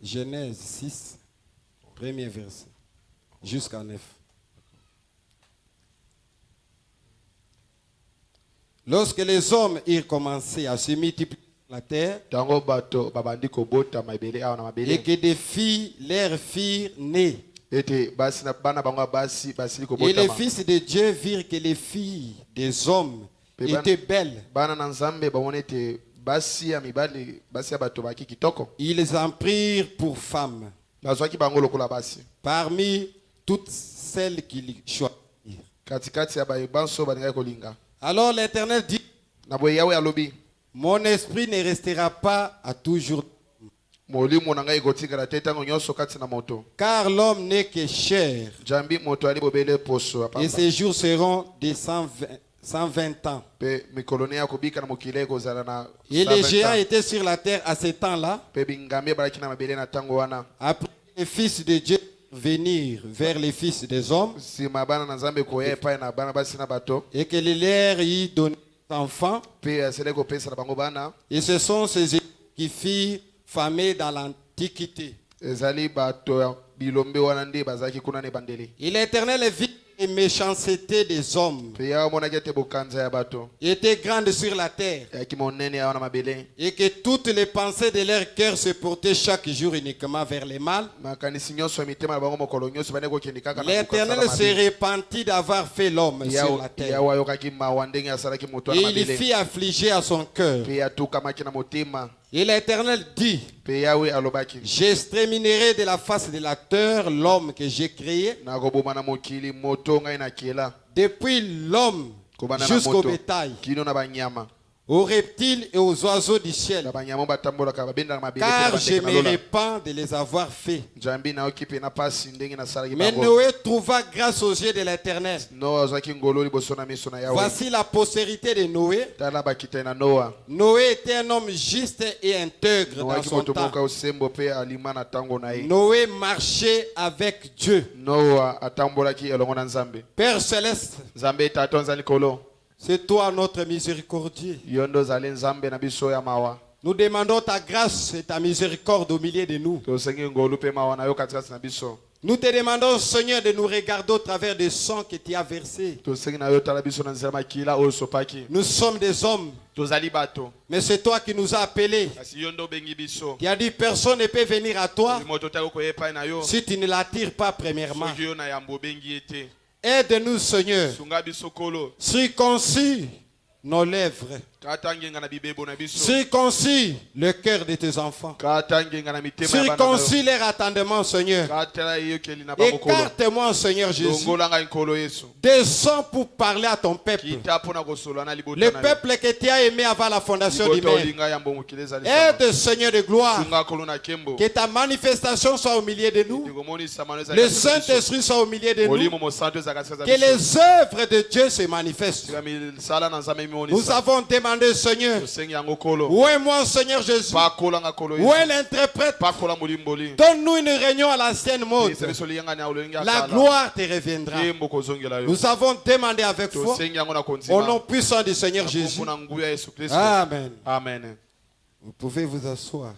Genèse 6, premier verset, jusqu'à 9. Lorsque les hommes eurent commencé à se multiplier sur la terre, et que des filles leur firent nées, et les fils de Dieu virent que les filles des hommes étaient belles, ils en prirent pour femmes parmi toutes celles qu'ils choisirent. Alors l'Éternel dit, mon esprit ne restera pas à toujours, car l'homme n'est que chair, et ses jours seront de 120 ans. Et les géants étaient sur la terre à ce temps-là. Après les fils de Dieu venir vers les fils des hommes, et que les leurs y donnaient des enfants, et ce sont ces qui firent famé dans l'Antiquité. Et l'Éternel vit les méchancetés des hommes étaient grandes sur la terre, et que toutes les pensées de leur cœur se portaient chaque jour uniquement vers le mal. L'Éternel se repentit d'avoir fait l'homme sur la terre, et il fit affliger à son cœur. Et l'Éternel dit, j'exterminerai de la face de la terre l'homme que j'ai créé, depuis l'homme jusqu'au bétail, aux reptiles et aux oiseaux du ciel, car je me répands de les avoir faits. Mais Noé trouva grâce aux yeux de l'Éternel. Voici la postérité de Noé. Noé était un homme juste et intègre dans son temps. Noé marchait avec Dieu. Père céleste, c'est toi notre miséricordieux. Nous demandons ta grâce et ta miséricorde au milieu de nous. Nous te demandons, Seigneur, de nous regarder au travers des sangs que tu as versés. Nous sommes des hommes, mais c'est toi qui nous as appelés. Tu as dit, personne ne peut venir à toi si tu ne l'attires pas premièrement. Aide-nous, Seigneur. Circoncis nos lèvres. Circoncis le cœur de tes enfants. Circoncis leur attendement, Seigneur. Écarte-moi, Seigneur Jésus. Descends pour parler à ton peuple. Le peuple que tu as aimé avant la fondation du monde. Aide, Seigneur de gloire. Que ta manifestation soit au milieu de nous. Le Saint-Esprit soit au milieu de nous. Que les œuvres de Dieu se manifestent. Nous avons demandé, Seigneur, où est moi, Seigneur Jésus? Où est l'interprète? Donne-nous une réunion à l'ancienne mode. La gloire te reviendra. Nous avons demandé avec foi au nom puissant du Seigneur Jésus. Amen. Amen. Vous pouvez vous asseoir.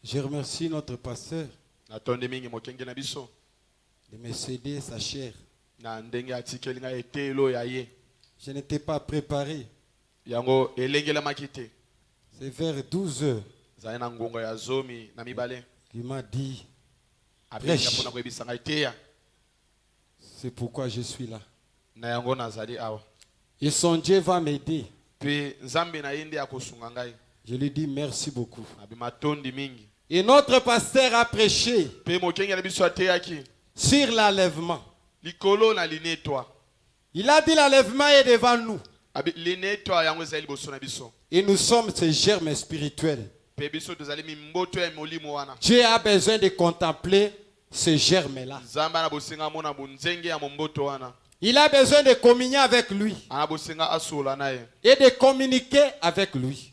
Je remercie notre pasteur de me céder sa chair. Je n'étais pas préparé. C'est vers 12 heures qu'il m'a dit, prêche. C'est pourquoi je suis là. Et son Dieu va m'aider. Je lui dis merci beaucoup. Et notre pasteur a prêché sur l'enlèvement. Il a dit l'enlèvement est devant nous. Et nous sommes ces germes spirituels. Dieu a besoin de contempler ces germes-là. Il a besoin de communier avec lui et de communiquer avec lui.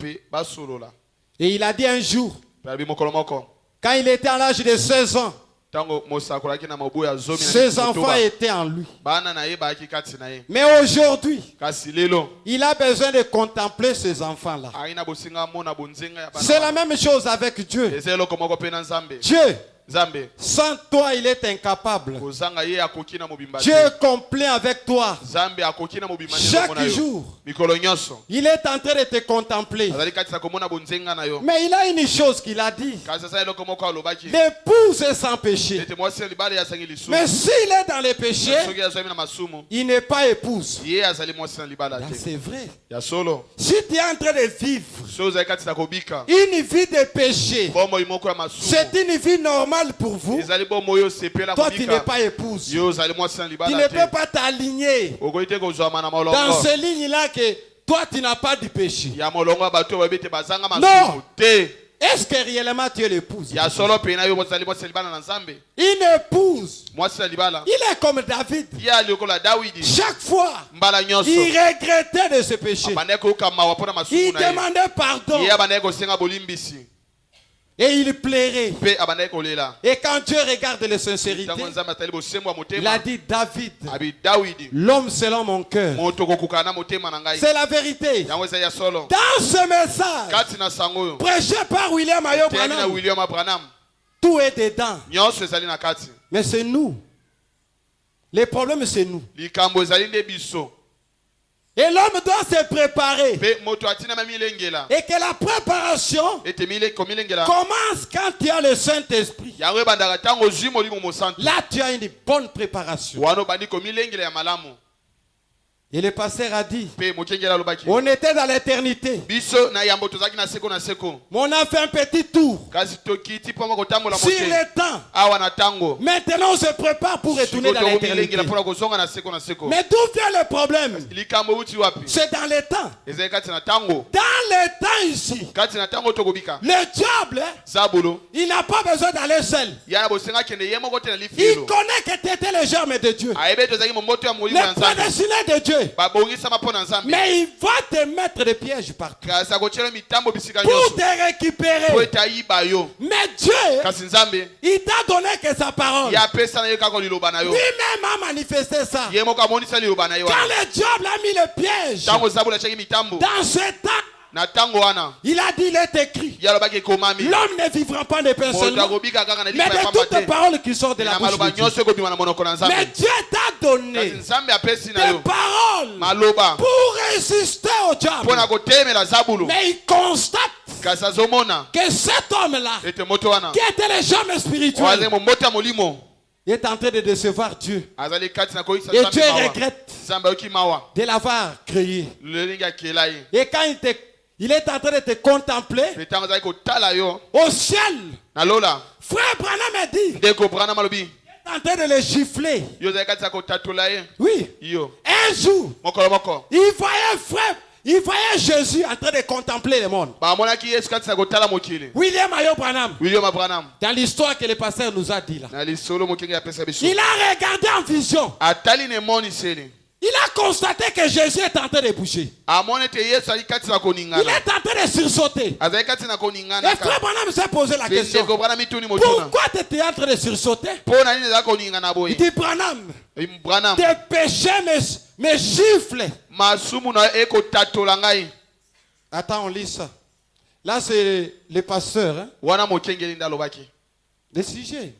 Et il a dit un jour, Quand il était à l'âge de 16 ans, ses enfants étaient en lui. Mais aujourd'hui, il a besoin de contempler ces enfants-là. C'est la même chose avec Dieu. Dieu, sans toi, il est incapable. Dieu est complet avec toi. Chaque jour, il est en train de te contempler. Mais il a une chose qu'il a dit. L'épouse est sans péché. Mais s'il est dans les péchés, il n'est pas épouse. C'est vrai. Si tu es en train de vivre une vie de péché, c'est une vie normale pour vous. Toi, tu n'es pas épouse. Tu ne peux pas t'aligner dans ces lignes-là que toi, tu n'as pas de péché. Non. Est-ce que réellement tu es l'épouse? Une épouse. Il est comme David. Chaque fois, il regrettait de ses péchés. Il demandait pardon. Et il plairait. Et quand Dieu regarde les sincérités, il a dit David, l'homme selon mon cœur. C'est la vérité. Dans ce message, prêché par William Ayo Branham, tout est dedans. Mais c'est nous. Les problèmes, c'est nous. Et l'homme doit se préparer. Et que la préparation commence quand tu as le Saint-Esprit. Là, tu as une bonne préparation. Et le pasteur a dit, on était dans l'éternité. Mais on a fait un petit tour sur le temps. Maintenant, on se prépare pour retourner dans l'éternité. Mais d'où vient le problème? C'est dans le temps. Dans le temps ici, le diable, il n'a pas besoin d'aller seul. Il connaît que tu étais le germe de Dieu, le prédestiné de Dieu. Mais il va te mettre des pièges partout pour te récupérer. Mais Dieu, il t'a donné que sa parole. Lui-même a manifesté ça. Quand le diable a mis le piège dans ce temps, il a dit, il est écrit, l'homme ne vivra pas de pain seulement, mais de toutes les paroles qui sortent de la bouche de Dieu. Mais Dieu t'a donné des paroles pour résister au diable. Mais il constate que cet homme-là, qui était le germe spirituel, il est en train de décevoir Dieu. Et Dieu regrette de l'avoir créé. Et quand il est en train de te contempler au ciel, frère Branham a dit, il est en train de le gifler. Oui. Un jour, il voyait Jésus en train de contempler le monde. William Ayo Branham, dans l'histoire que le pasteur nous a dit là, il a regardé en vision. Il a constaté que Jésus est en train de bouger. Il est en train de sursauter. Et frère Branham s'est posé la question, pourquoi tu étais en train de sursauter? Il dit, Branham, tes péchés me giflent. Attends, on lit ça. Là, c'est le pasteur. Hein? Le sujet.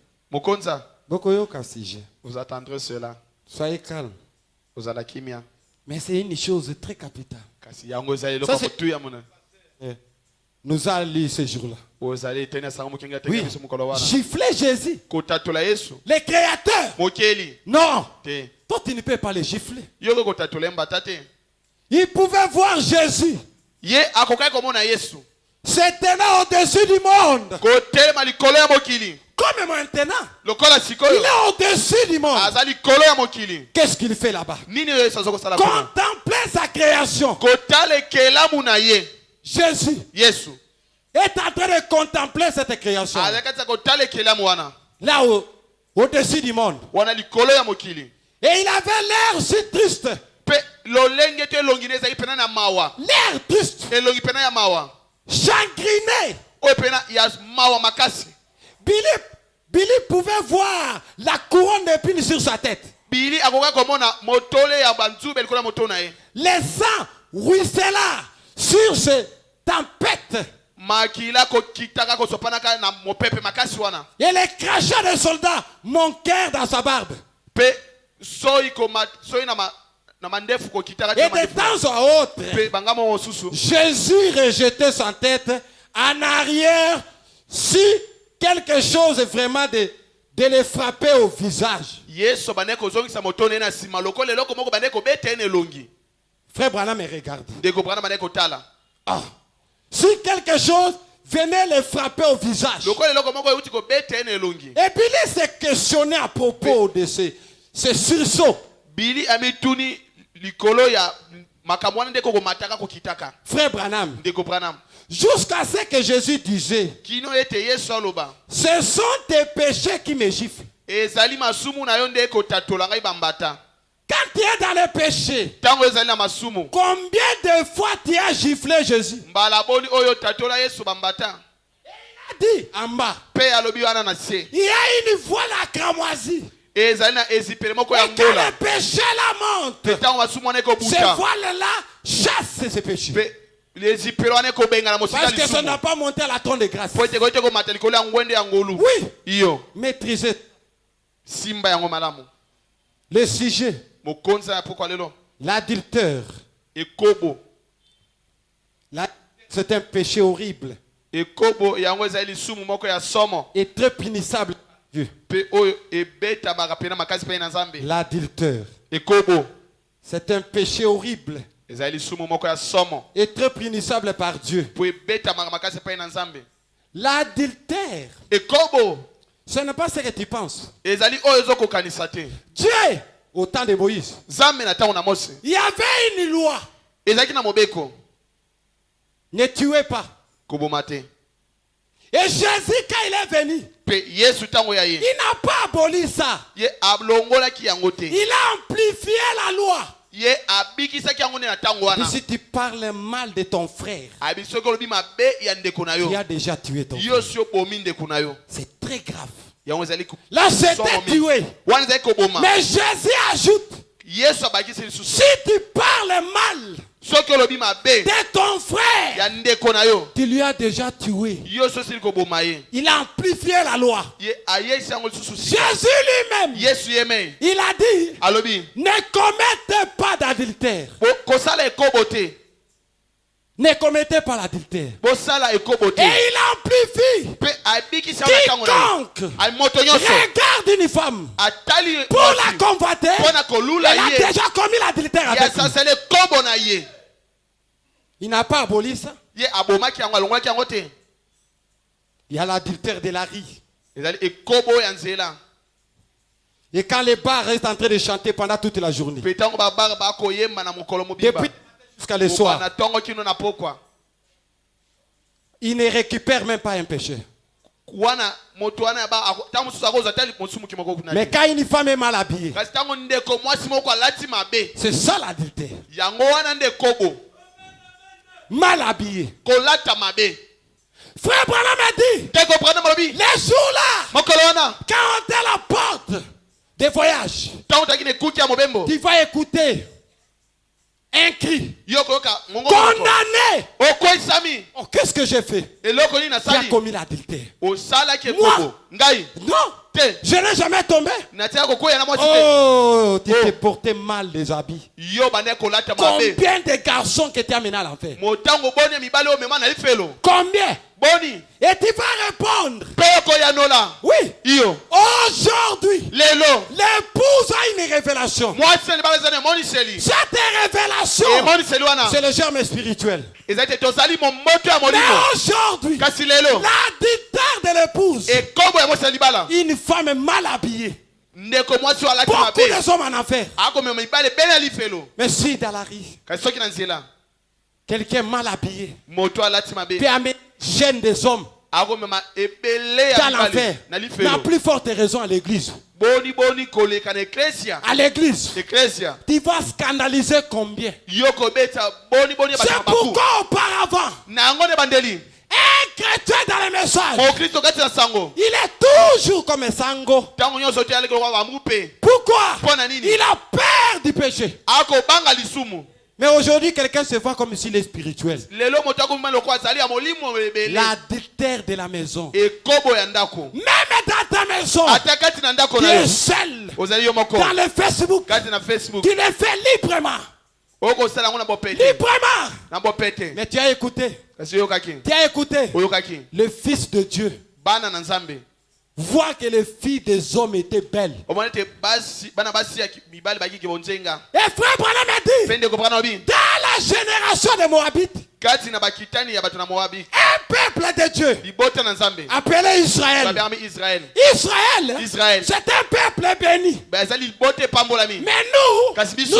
Vous attendrez cela. Soyez calme. Mais c'est une chose très capitale. Ça, nous allons lire ce jour-là. Oui. Gifler Jésus, le créateur. Non. Toi, tu ne peux pas le gifler. Il pouvait voir Jésus. C'était là au-dessus du monde. Comme maintenant, il est au-dessus du monde. Qu'est-ce qu'il fait là-bas? Contempler sa création. Jésus est en train de contempler cette création. Là au-dessus du monde. Et il avait l'air si triste. L'air triste. Chagriné. Billy pouvait voir la couronne d'épines sur sa tête. Billy akoka komona motole ya banzube likola moto na ye. Les sangs ruissela sur ces tempêtes. Makila ko kitaka ko sopanaka na mopepe makasi wana. Et les crachats des soldats manquèrent dans sa barbe. Pe soyi na mandefu ko kitaka. Et de temps à autre, pe bangamo osusu. Jésus rejetait sa tête en arrière si quelque chose vraiment de les frapper au visage. Yesu baneko zongisa motone na sima lokole loko moko baneko betene longi. Frère Branham me regarde. Deko Branham baneko tala. Ah. Si quelque chose venait les frapper au visage. Et Billy s'est questionné à propos de ces sursauts. Billy amituni likolo ya makamwana ndeko ko mataka ko kitaka. Frère Branham. Deko Branham. Jusqu'à ce que Jésus disait. Kino ete Yesu aloba. Ce sont tes péchés qui me giflent. Ezali masumu na yo ndeko tatola ngai bambata. Quand tu es dans le péché, combien de fois tu as giflé Jésus? Il a dit en bas. Il y a une voix la cramoisie. Et quand le péché la monte, ces voiles-là chassent ces péchés. Parce que ça n'a pas monté à la trône de grâce. Oui. Maîtriser le sujet. L'adultère. C'est un péché horrible. Et très punissable. L'adultère. C'est un péché horrible. Et très punissable par Dieu. L'adultère. Ce n'est pas ce que tu penses. Dieu, au temps de Moïse, il y avait une loi. Ne tuez pas. Et Jésus, quand il est venu, il n'a pas aboli ça. Il a amplifié la loi. Et si tu parles mal de ton frère, il a déjà tué ton frère. C'est très grave. Là, c'était tué. Mais Jésus ajoute, si tu parles mal de ton frère, tu lui as déjà tué. Il a amplifié la loi. Jésus lui-même, il a dit, ne commettez pas d'adultère. Ne commettez pas l'adultère. Et il amplifie. Quiconque regarde une femme pour la convoiter, il a déjà commis l'adultère avec lui. Il n'a pas aboli ça. Il y a l'adultère de la rue. Et quand les bars restent en train de chanter pendant toute la journée, depuis jusqu'à le soir, il ne récupère même pas un péché. Mais quand une femme est mal habillée, c'est ça l'adultère. Mal habillée. Frère Branham a dit, les jours-là, quand on est à la porte des voyages, tu vas écouter un cri. Condamné. Oh, qu'est-ce que j'ai fait? Qui a commis l'adultère? Moi? Non. Je n'ai jamais tombé. Oh, tu t'es porté mal les habits. Combien de garçons que tu as mené à l'enfer? Combien? Et tu vas répondre. Oui. Aujourd'hui, l'épouse a une révélation. Cette révélation, c'est le germe spirituel. Mais aujourd'hui, l'adultère de l'épouse, une femme mal habillée. Beaucoup de hommes en enfer. Mais si dans la rue, quelqu'un mal habillé peut amener gêne des hommes dans l'enfer, n'a plus forte raison à l'église. À l'église, tu vas scandaliser combien? C'est pourquoi auparavant, un chrétien dans la message, il est toujours comme un sango. Pourquoi? Il a peur du péché. Mais aujourd'hui, quelqu'un se voit comme s'il est spirituel. L'adultère de la maison. Même dans ta maison, tu es seul. Dans le Facebook, tu le fais librement. Librement. Mais tu as écouté. Tu as écouté. Le Fils de Dieu voit que les filles des hommes étaient belles. Et frère Branham a dit, dans la génération des Moabites, un peuple de Dieu appelé Israël. Israël, c'est un peuple béni. Mais nous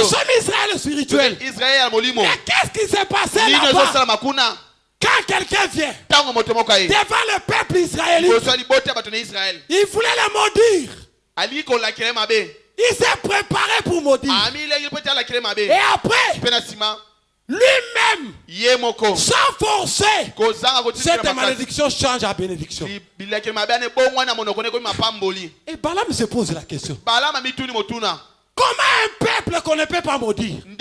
sommes Israël spirituel. Et qu'est-ce qui s'est passé là-bas? Quand quelqu'un vient devant le peuple israélite, il voulait le maudire. Il s'est préparé pour maudire. Et après, lui-même, sans forcer, cette malédiction change à bénédiction. Et Balaam se pose la question. Comment un peuple qu'on ne peut pas maudire? Même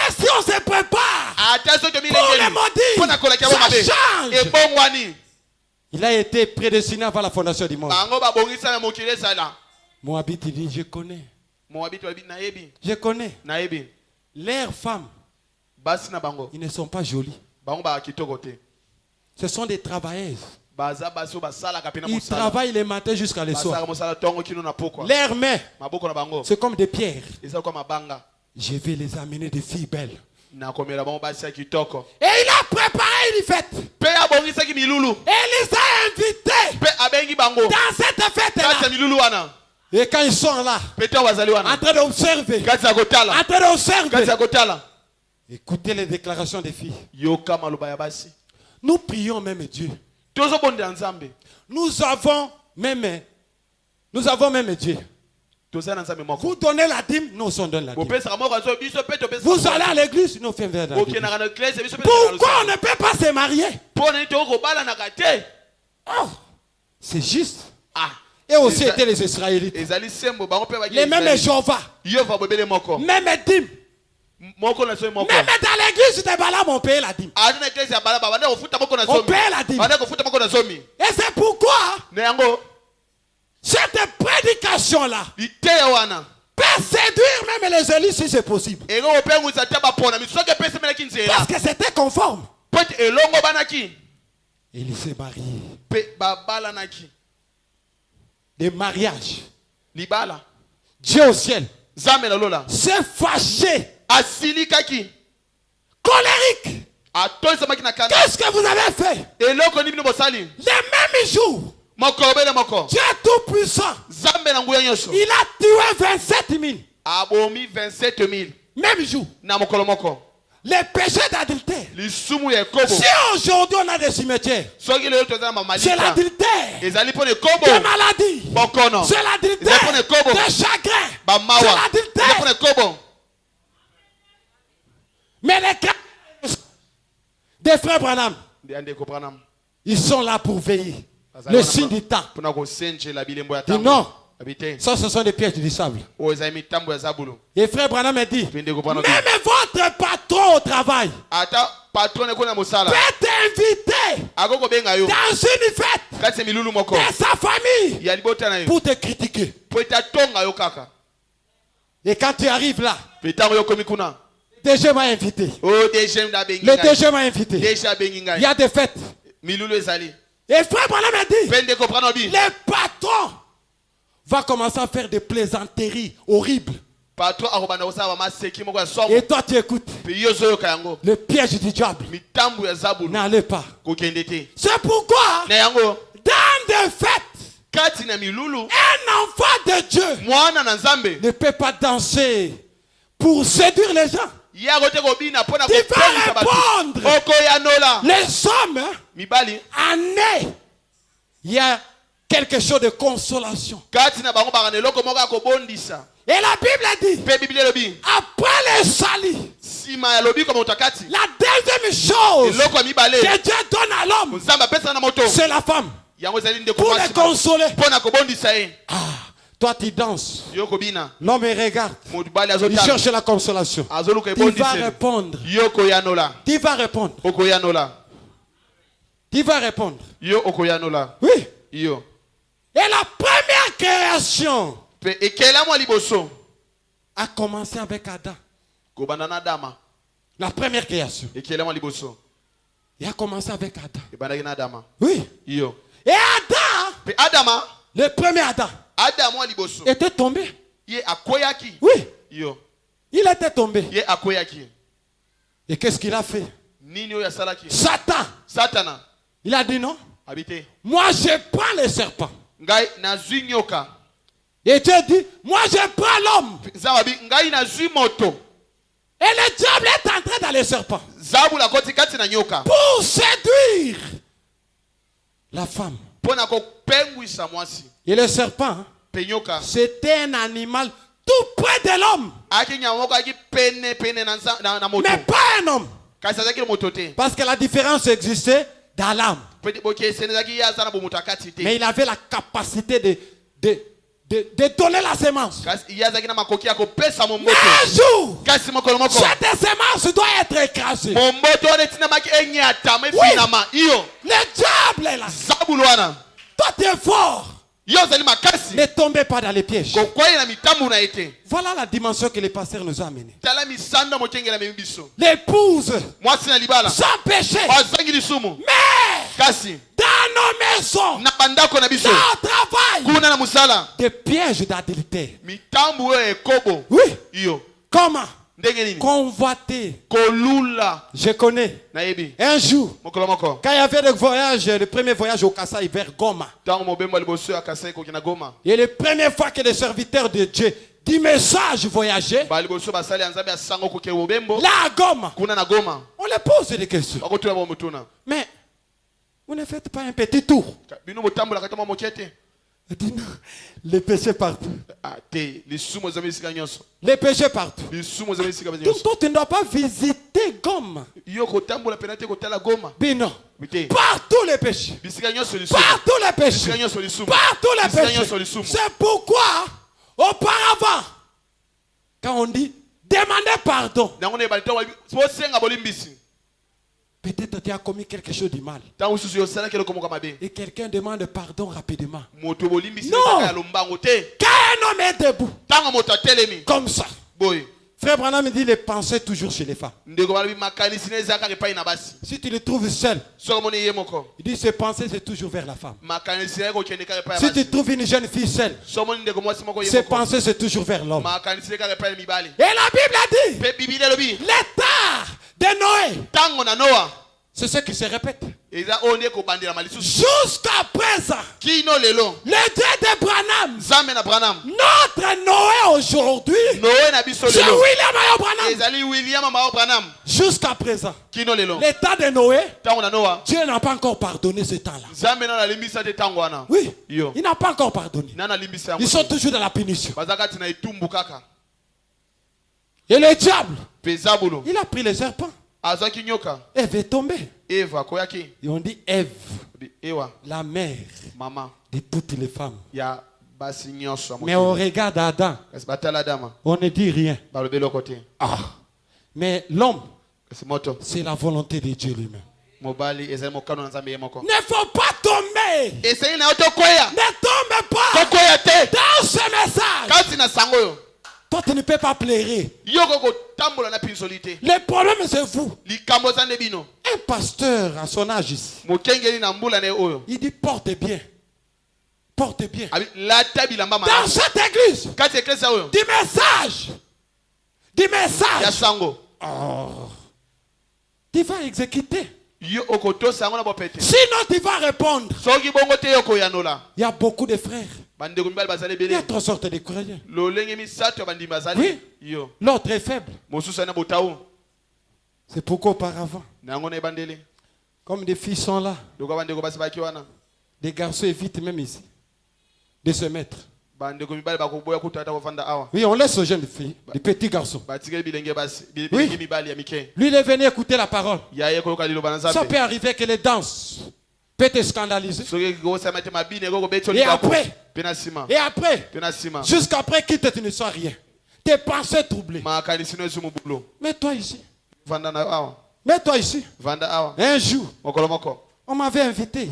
si on se prépare pour le maudire, ça change. Il a été prédestiné avant la fondation du monde. Moabite dit, je connais. Je connais. Leurs femmes, ils ne sont pas jolies. Ce sont des travailleuses. Ils travaillent le matin jusqu'à le soir. Leurs mains, c'est comme des pierres. Je vais les amener des filles belles. Et il a préparé une fête. Et il les a invités dans cette fête-là. Et quand ils sont là, en train d'observer, écoutez les déclarations des filles. Nous prions même Dieu. Nous avons même Dieu. Vous donnez la dîme, nous on donne la dîme. Vous allez à l'église, nous faisons la dîme. Pourquoi on ne peut pas se marier? Oh, c'est juste. Et aussi étaient les Israélites. Les mêmes Jéhovah. Même dîme. Même dans l'église de Balaam, on paye la dîme. On paye la dîme. Et c'est pourquoi cette prédication-là peut séduire même les élites si c'est possible. Parce que c'était conforme. Et il s'est marié. Des mariages. Dieu au ciel s'est fâché. Colérique. Qu'est-ce que vous avez fait? Le même jour, Dieu tout-puissant, il a tué 27 000. Même jour. Les péchés d'adultère. Si aujourd'hui on a des cimetières, c'est l'adultère des maladies, c'est l'adultère des chagrins, c'est l'adultère. Mais les cas des frères Branham, ils sont là pour veiller. Le signe du temps. Non. Ça, ce sont des pièges du sable. Et frère Branham a dit, même votre patron au travail peut t'inviter dans une fête de sa famille pour te critiquer. Et quand tu arrives là, le DG m'a invité. Le DG m'a invité. Il y a des fêtes. Et frère Branham a dit, les patrons va commencer à faire des plaisanteries horribles. Et toi tu écoutes. Le piège du diable. N'allez pas. C'est pourquoi dans des fêtes, un enfant de Dieu ne peut pas danser pour séduire les gens. Tu vas répondre. Les hommes, année, il y a quelque chose de consolation. Et la Bible dit, après le salut, la deuxième chose que Dieu donne à l'homme, c'est la femme. Pour le consoler. Toi tu danses. L'homme regarde. Il cherche la consolation. Il va répondre. Tu vas répondre. Tu vas répondre. Oui. Et la première création a commencé avec Adam. La première création. Il a commencé avec Adam. Oui. Et Adam, le premier Adam, était tombé. Oui. Il était tombé. Et qu'est-ce qu'il a fait? Satan. Il a dit non. Moi je prends le serpent. Et Dieu dit, moi je prends l'homme. Et le diable est entré dans le serpent pour séduire la femme. Et le serpent, c'était un animal tout près de l'homme. Mais pas un homme. Parce que la différence existait dans l'âme. Mais il avait la capacité de donner la semence. Mais un jour, cette semence doit être écrasée. Oui, le diable est là. Toi tu es fort. Ne tombez pas dans les pièges. Voilà la dimension que le pasteur nous a amenée. L'épouse sans péché. Mais dans nos maisons, dans au travail, des pièges d'adultère. Oui. Comment? Convoiter. Je connais. Un jour, quand il y avait le premier voyage au Kasaï vers Goma. Et la première fois que les serviteurs de Dieu du message voyageaient, là à Goma, on les pose des questions. Mais vous ne faites pas un petit tour? Il dit non, les péchés partout. Les péchés partout. Toi, tu ne dois pas visiter Goma. Mais non. Partout les péchés. Partout les péchés. Partout les péchés. C'est pourquoi, auparavant, quand on dit demandez pardon, peut-être tu as commis quelque chose de mal. Et quelqu'un demande pardon rapidement. Non. Quand un homme est debout, comme ça. Frère Branham dit les pensées toujours chez les femmes. Si tu le trouves seul, il dit ses pensées c'est toujours vers la femme. Si tu trouves une jeune fille seule, ses pensées c'est toujours vers l'homme. Et la Bible a dit, l'état de Noé, c'est ce qui se répète. Jusqu'à présent, le Dieu de Branham, notre Noé aujourd'hui, c'est William Branham. Jusqu'à présent, l'état de Noé, Dieu n'a pas encore pardonné ce temps-là. Oui, il n'a pas encore pardonné. Ils sont toujours dans la punition. Et le diable, il a pris le serpent. Ève est tombée. Et on dit Ève, la mère de toutes les femmes. Mais on regarde Adam, on ne dit rien. Mais l'homme, c'est la volonté de Dieu lui-même. Ne faut pas tomber. Ne tombe pas dans ce message. Toi, tu ne peux pas pleurer. Le problème, c'est vous. Un pasteur à son âge ici, il dit porte bien. Porte bien. Dans cette église, du message. Oh. Tu vas exécuter. Sinon, tu vas répondre. Il y a beaucoup de frères. Il y a trois sortes de croyants. Oui. L'autre est faible. C'est pourquoi auparavant, comme des filles sont là, des garçons évitent même ici. de se mettre. Oui, on laisse aux jeunes filles, les petits garçons. Oui. Lui, il est venu écouter la parole. Ça peut arriver que les danses peut te scandaliser. Et après, jusqu'après quitte, tu ne sens rien. Tes pensées troublées. Mets-toi ici. Mets-toi ici. Un jour, on m'avait invité.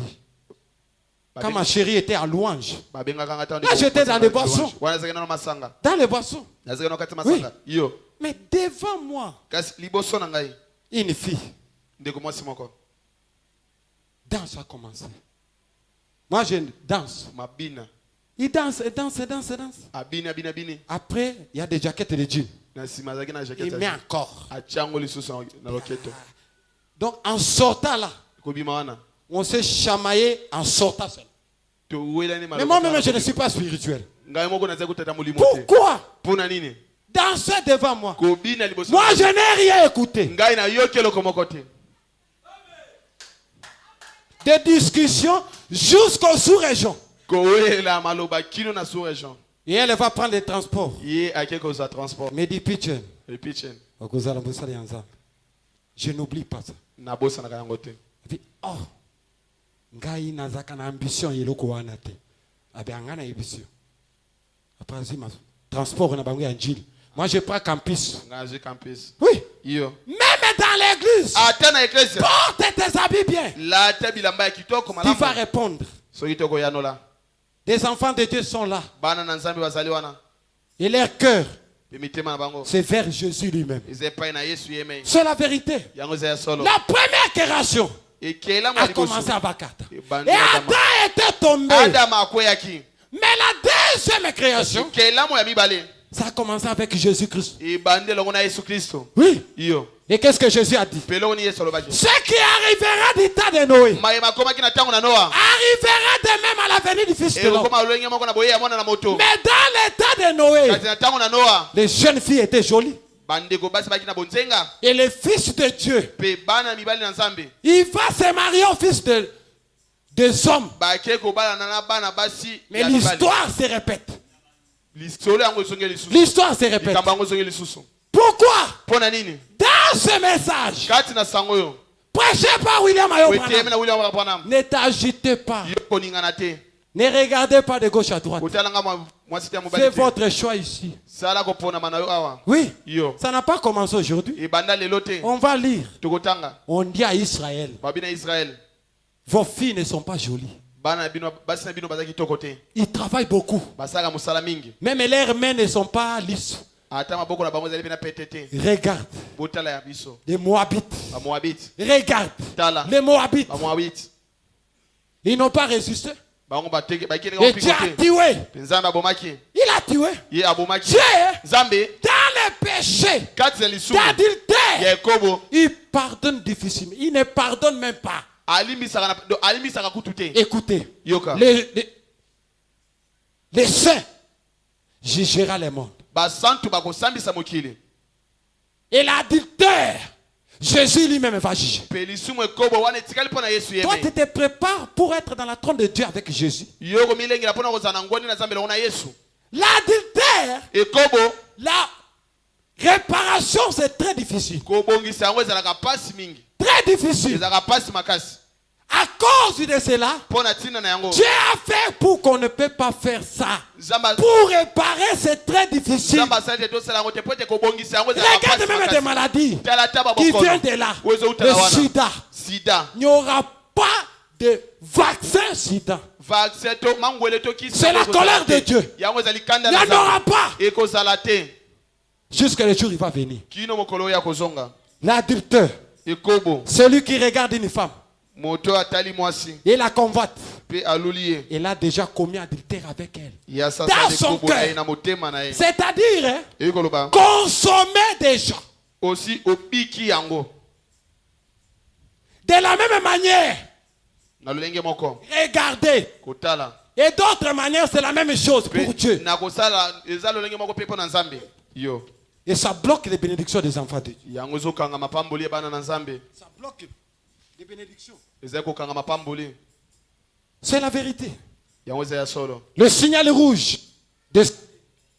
Quand ma chérie était en louange. Là, j'étais dans les boissons. Dans les boissons. Oui. Mais devant moi, une fille. Danse a commencé. Moi, je danse. Il danse, il danse, il danse, il danse. Après, il y a des jaquettes de jeans. Il met encore. Donc, en sortant là, on s'est chamaillé en sortant seul. Mais moi-même, je ne suis pas spirituel. Pourquoi danser devant moi? Moi, je n'ai rien écouté. Des discussions jusqu'aux sous-régions. Et elle va prendre les transports. Mais dit Pitchen. Je n'oublie pas ça. Et puis, oh, ngai nazaka na ambition yeloko wana te. Abianga na ambition. Après ma transport na bango ya njili. Moi je prends campus. Oui. Même dans l'église. Porte tes habits bien. Tu vas répondre. Des enfants de Dieu sont là. Et leur cœur, c'est vers Jésus lui-même. C'est la vérité. La première création a commencé à Bakata. Et Adam était tombé. Mais la deuxième création, ça a commencé avec Jésus-Christ. Oui. Et qu'est-ce que Jésus a dit? Ce qui arrivera du temps de Noé arrivera de même à la venue du Fils de l'homme. Mais dans l'état de Noé, les jeunes filles étaient jolies. Et le Fils de Dieu, il va se marier au Fils des hommes. Mais l'histoire se répète. L'histoire se répète. Pourquoi? Dans ce message prêché par William Ayo Branham, ne t'agitez pas. Ne regardez pas de gauche à droite. C'est votre choix ici. Oui, ça n'a pas commencé aujourd'hui. On va lire. On dit à Israël, vos filles ne sont pas jolies. Ils travaillent beaucoup. Même leurs mains ne sont pas lisses. Regarde les Moabites. Regarde les Moabites. Ils n'ont pas résisté. Et Dieu a tué. Il a tué. Dieu, dans le péché d'adultère, il pardonne difficilement. Il ne pardonne même pas. Écoutez, les saints jugera le monde. Et l'adultère, Jésus lui-même va juger. Toi, tu te prépares pour être dans la trône de Dieu avec Jésus. L'adultère, la réparation, c'est très difficile. Très difficile. À cause de cela, Dieu a fait pour qu'on ne peut pas faire ça. Pour réparer, c'est très difficile. Regarde même des maladies qui viennent de là. Le sida. Il n'y aura pas de vaccin sida. C'est la colère de Dieu. Il n'y en aura pas. Jusqu'à le jour il va venir. L'adultère, celui qui regarde une femme et la convoite, il a déjà commis adultère avec elle dans son cœur. C'est-à-dire consommer des gens. De la même manière, regarder. Et d'autres manières, c'est la même chose pour Dieu. Et ça bloque les bénédictions des enfants de Dieu. Ça bloque les bénédictions. C'est la vérité. Le signal rouge de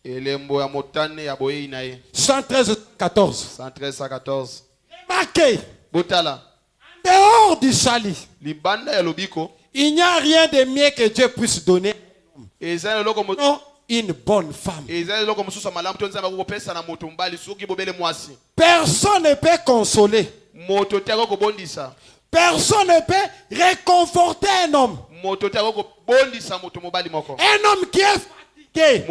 113-14. Remarquez, dehors du salut, il n'y a rien de mieux que Dieu puisse donner non, une bonne femme. Personne ne peut consoler. Personne ne peut réconforter un homme. Un homme qui est fatigué.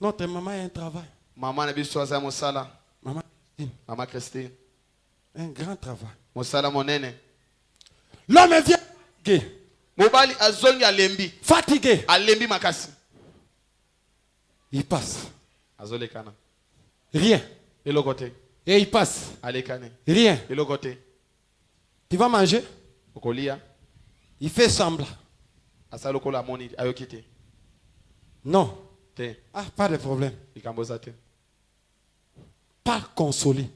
Notre maman a un travail. Maman Christine. Un grand travail. L'homme L'homme vient fatigué. Il passe. Rien. Et il passe. Rien. Tu vas manger? Il fait semblant. Non. Ah, pas de problème. Pas consolé.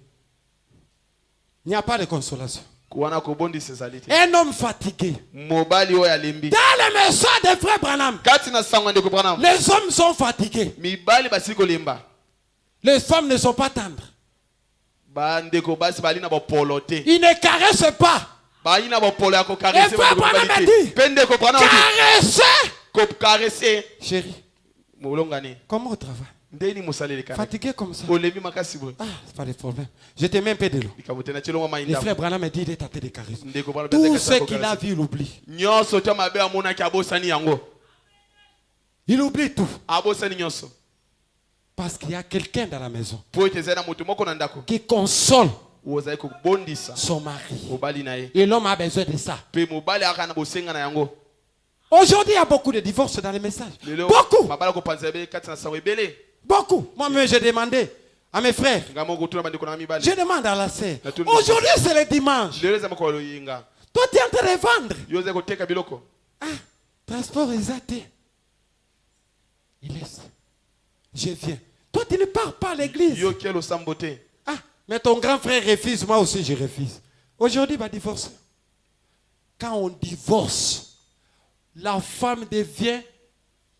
Il n'y a pas de consolation. Un homme fatigué. Dans le message de frère Branham, les hommes sont fatigués. Les femmes ne sont pas tendres. Ils ne caressent pas. Et frère Branham a dit, caresser. Chérie, comment on travaille? Fatigué comme ça. Ah, pas de problème. Je te mets un peu de l'eau. Le frère Branham me dit de tâter des caresses. Tout ce qu'il a vu, il oublie. Il oublie tout. Parce qu'il y a quelqu'un dans la maison qui console son mari. Et l'homme a besoin de ça. Aujourd'hui, il y a beaucoup de divorces dans les messages. Beaucoup. Beaucoup. Moi-même, j'ai demandé à mes frères. Je demande à la sœur. Aujourd'hui, c'est le dimanche. Toi, tu es en train de vendre. Ah, transport exaté. Il laisse. Je viens. Toi, tu ne pars pas à l'église. Ah, mais ton grand frère refuse. Moi aussi, je refuse. Aujourd'hui, il va divorcer. Quand on divorce, la femme devient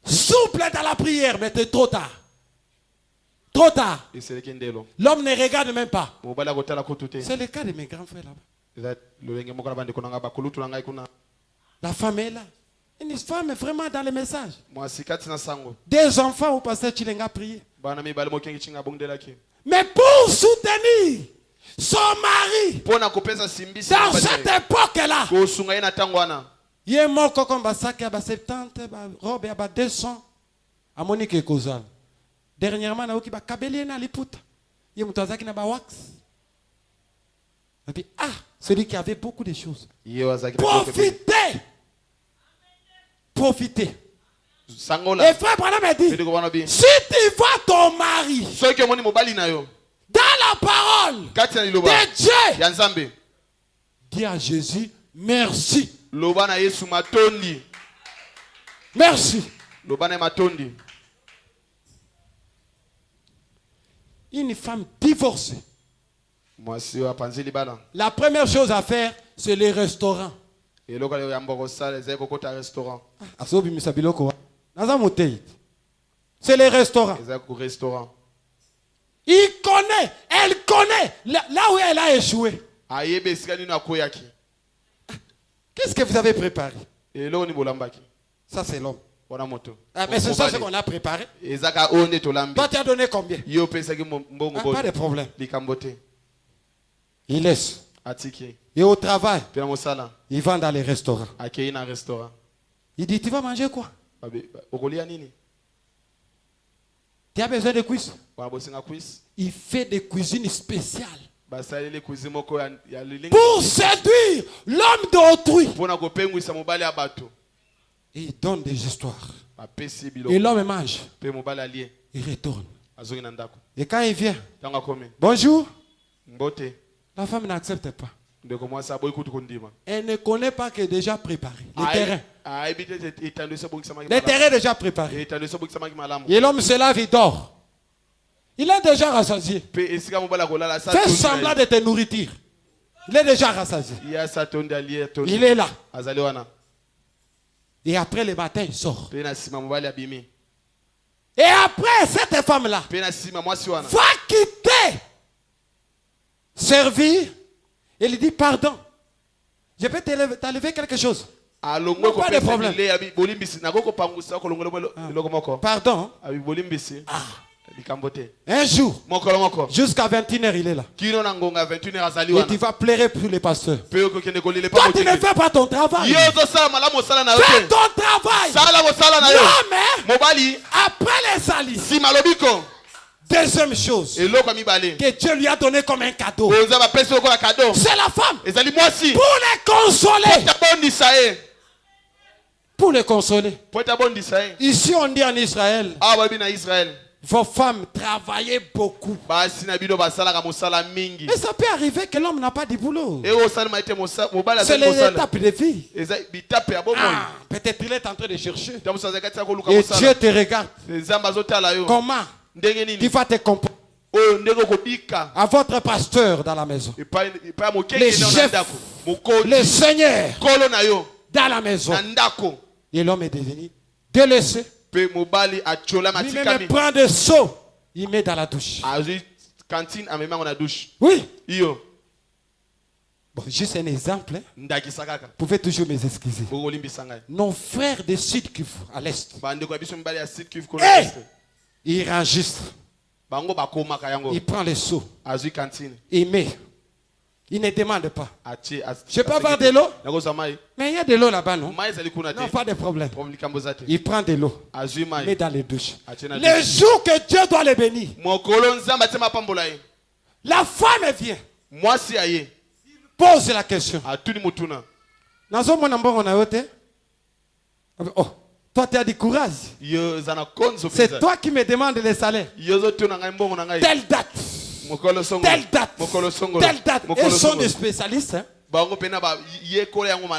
souple dans la prière, mais c'est trop tard. Trop tard. L'homme ne regarde même pas. C'est le cas de mes grands frères là-bas. La femme est là. Une femme est vraiment dans le message. Des enfants au pasteur Chilenga prier. Mais pour soutenir son mari dans cette époque-là, il est mort comme Basaki à 70, robe à 200. À Monique Kozal. Dernièrement, il y a Kabeli na liputa. Il y a Mutazaki na wax. Et puis, ah, celui qui avait beaucoup de choses. Profitez. Profitez. Et frère Branham a dit, si tu vois ton mari dans la parole de Dieu, dis à Jésus, merci. Merci. Une femme divorcée. La première chose à faire, c'est les restaurants. C'est les restaurants. Il connaît, elle connaît là où elle a échoué. Qu'est-ce que vous avez préparé? Ça, c'est l'homme. Ah, mais c'est ça ce qu'on a préparé. Toi, tu as donné combien? Ah, pas de problème. Il laisse. Et au travail, il va dans les restaurants. Il dit, tu vas manger quoi? Tu as besoin de cuisine? Il fait des cuisines spéciales pour séduire l'homme d'autrui. Et il donne des histoires. Et l'homme mange. Il retourne. Et quand il vient, bonjour. La femme n'accepte pas. Elle ne connaît pas que déjà préparé. Le terrain. Le terrain est déjà préparé. Et l'homme se lave, il dort. Il est déjà rassasié. Fais semblant de te nourrir. Il est déjà rassasié. Il est là. Et après le matin, il sort. Et après, cette femme-là va quitter, servir, et lui dit pardon. Je peux t'enlever quelque chose. Non, pas de problème. Pardon. Un jour, jusqu'à 21h, il est là. Et tu vas pleurer pour les pasteurs. Toi, tu ne fais pas ton travail. Fais ton travail. Non, mais après les salis. Deuxième chose que Dieu lui a donné comme un cadeau, c'est la femme. Pour les consoler. Pour les consoler. Ici, on dit en Israël. Vos femmes travaillaient beaucoup. Mais ça peut arriver que l'homme n'a pas de boulot. C'est l'étape de vie. Peut-être il est en train de chercher. Et Dieu te regarde. Comment tu vas te comprendre à votre pasteur dans la maison, les chefs, les seigneurs dans la maison. Et l'homme est devenu délaissé. Lui-même prend des seaux, il met dans la douche. Oui. Bon, juste un exemple. Vous pouvez toujours m'excuser. Nos frères de Sud Kivu à l'Est, il enregistre. Il prend les seaux. Il met. Il ne demande pas. Je peux avoir de l'eau? Mais il y a de l'eau là-bas, non? Non, pas de problème. Il prend de l'eau. Il met dans les douches. Le jour que Dieu doit le bénir, la femme vient. Il pose la question. Oh, toi tu as du courage. C'est toi qui me demandes les salaires. Telle date. Telle date. Telle date. Ils sont des spécialistes. Hein?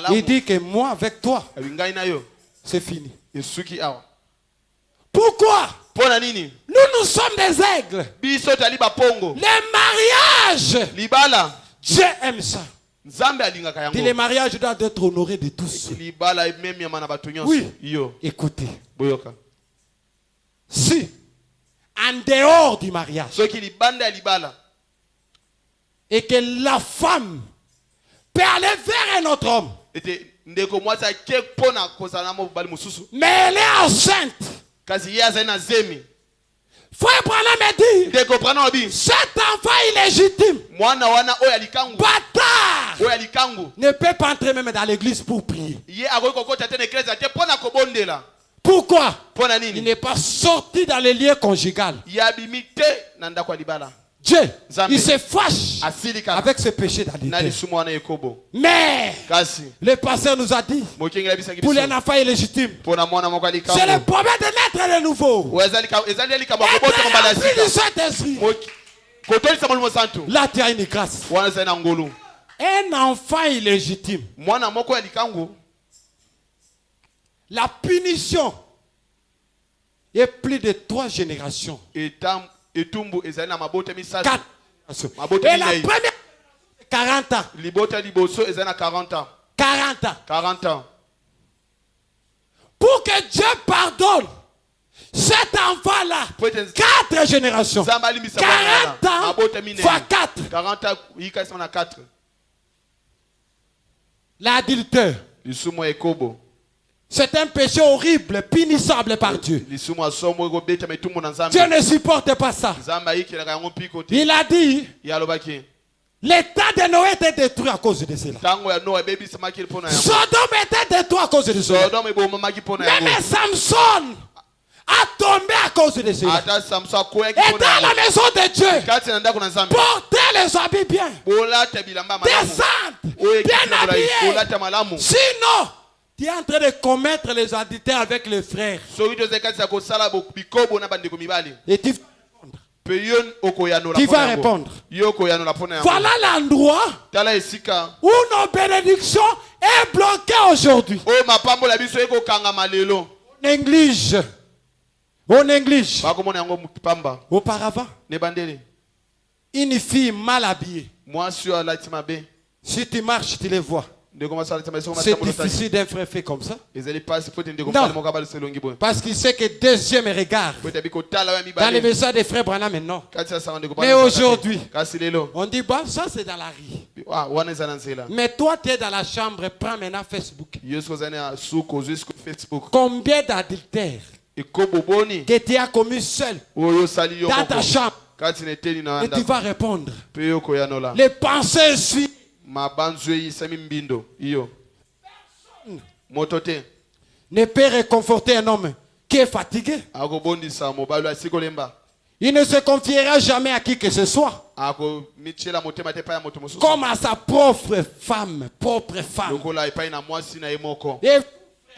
Il dit que moi avec toi, c'est fini. Pourquoi? Nous sommes des aigles. Les mariages, Dieu aime ça. Et les mariages doivent être honorés de tous. Oui. Écoutez. Si, en dehors du mariage, et que la femme peut aller vers un autre homme, mais elle est enceinte, Frère Branham me dit, cet enfant illégitime, bâtard, ne peut pas entrer même dans l'église pour prier. Pourquoi? Il n'est pas sorti dans les lieux conjugaux. Dieu, il se fâche avec ce péché d'adultère. Mais le pasteur nous a dit, pour les enfants illégitimes, c'est le problème de naître de nouveau. Là, tu as une grâce. Un enfant illégitime, la punition est plus de 3 générations. 4 générations. Et la première, 40 ans. 40 ans. Pour que Dieu pardonne cet enfant-là, 4 générations. 40 ans fois 4. L'adultère. C'est un péché horrible, punissable par Dieu. Dieu ne supporte pas ça. Il a dit, l'état de Noé était détruit à cause de cela. Sodome était détruit à cause de cela. Même Samson a tombé à cause de cela. Et dans la maison de Dieu, portez les habits bien, descendre, bien habillés. Sinon, tu es en train de commettre les adultères avec les frères. Et tu vas répondre. Voilà l'endroit où nos bénédictions est bloquées aujourd'hui. On néglige. Auparavant, une fille mal habillée, Si tu marches, tu les vois. C'est difficile d'un frère fait comme ça. Non. Parce qu'il sait que deuxième regard. Dans les messages des frères Branham maintenant. Mais aujourd'hui, on dit, bon, ça c'est dans la rue. Mais toi, tu es dans la chambre, prends maintenant Facebook. Combien d'adultères que tu as commis seul dans ta chambre? Et tu vas répondre. Les pensées suivent. Ne peut réconforter un homme qui est fatigué. Il ne se confiera jamais à qui que ce soit. Comme à sa propre femme.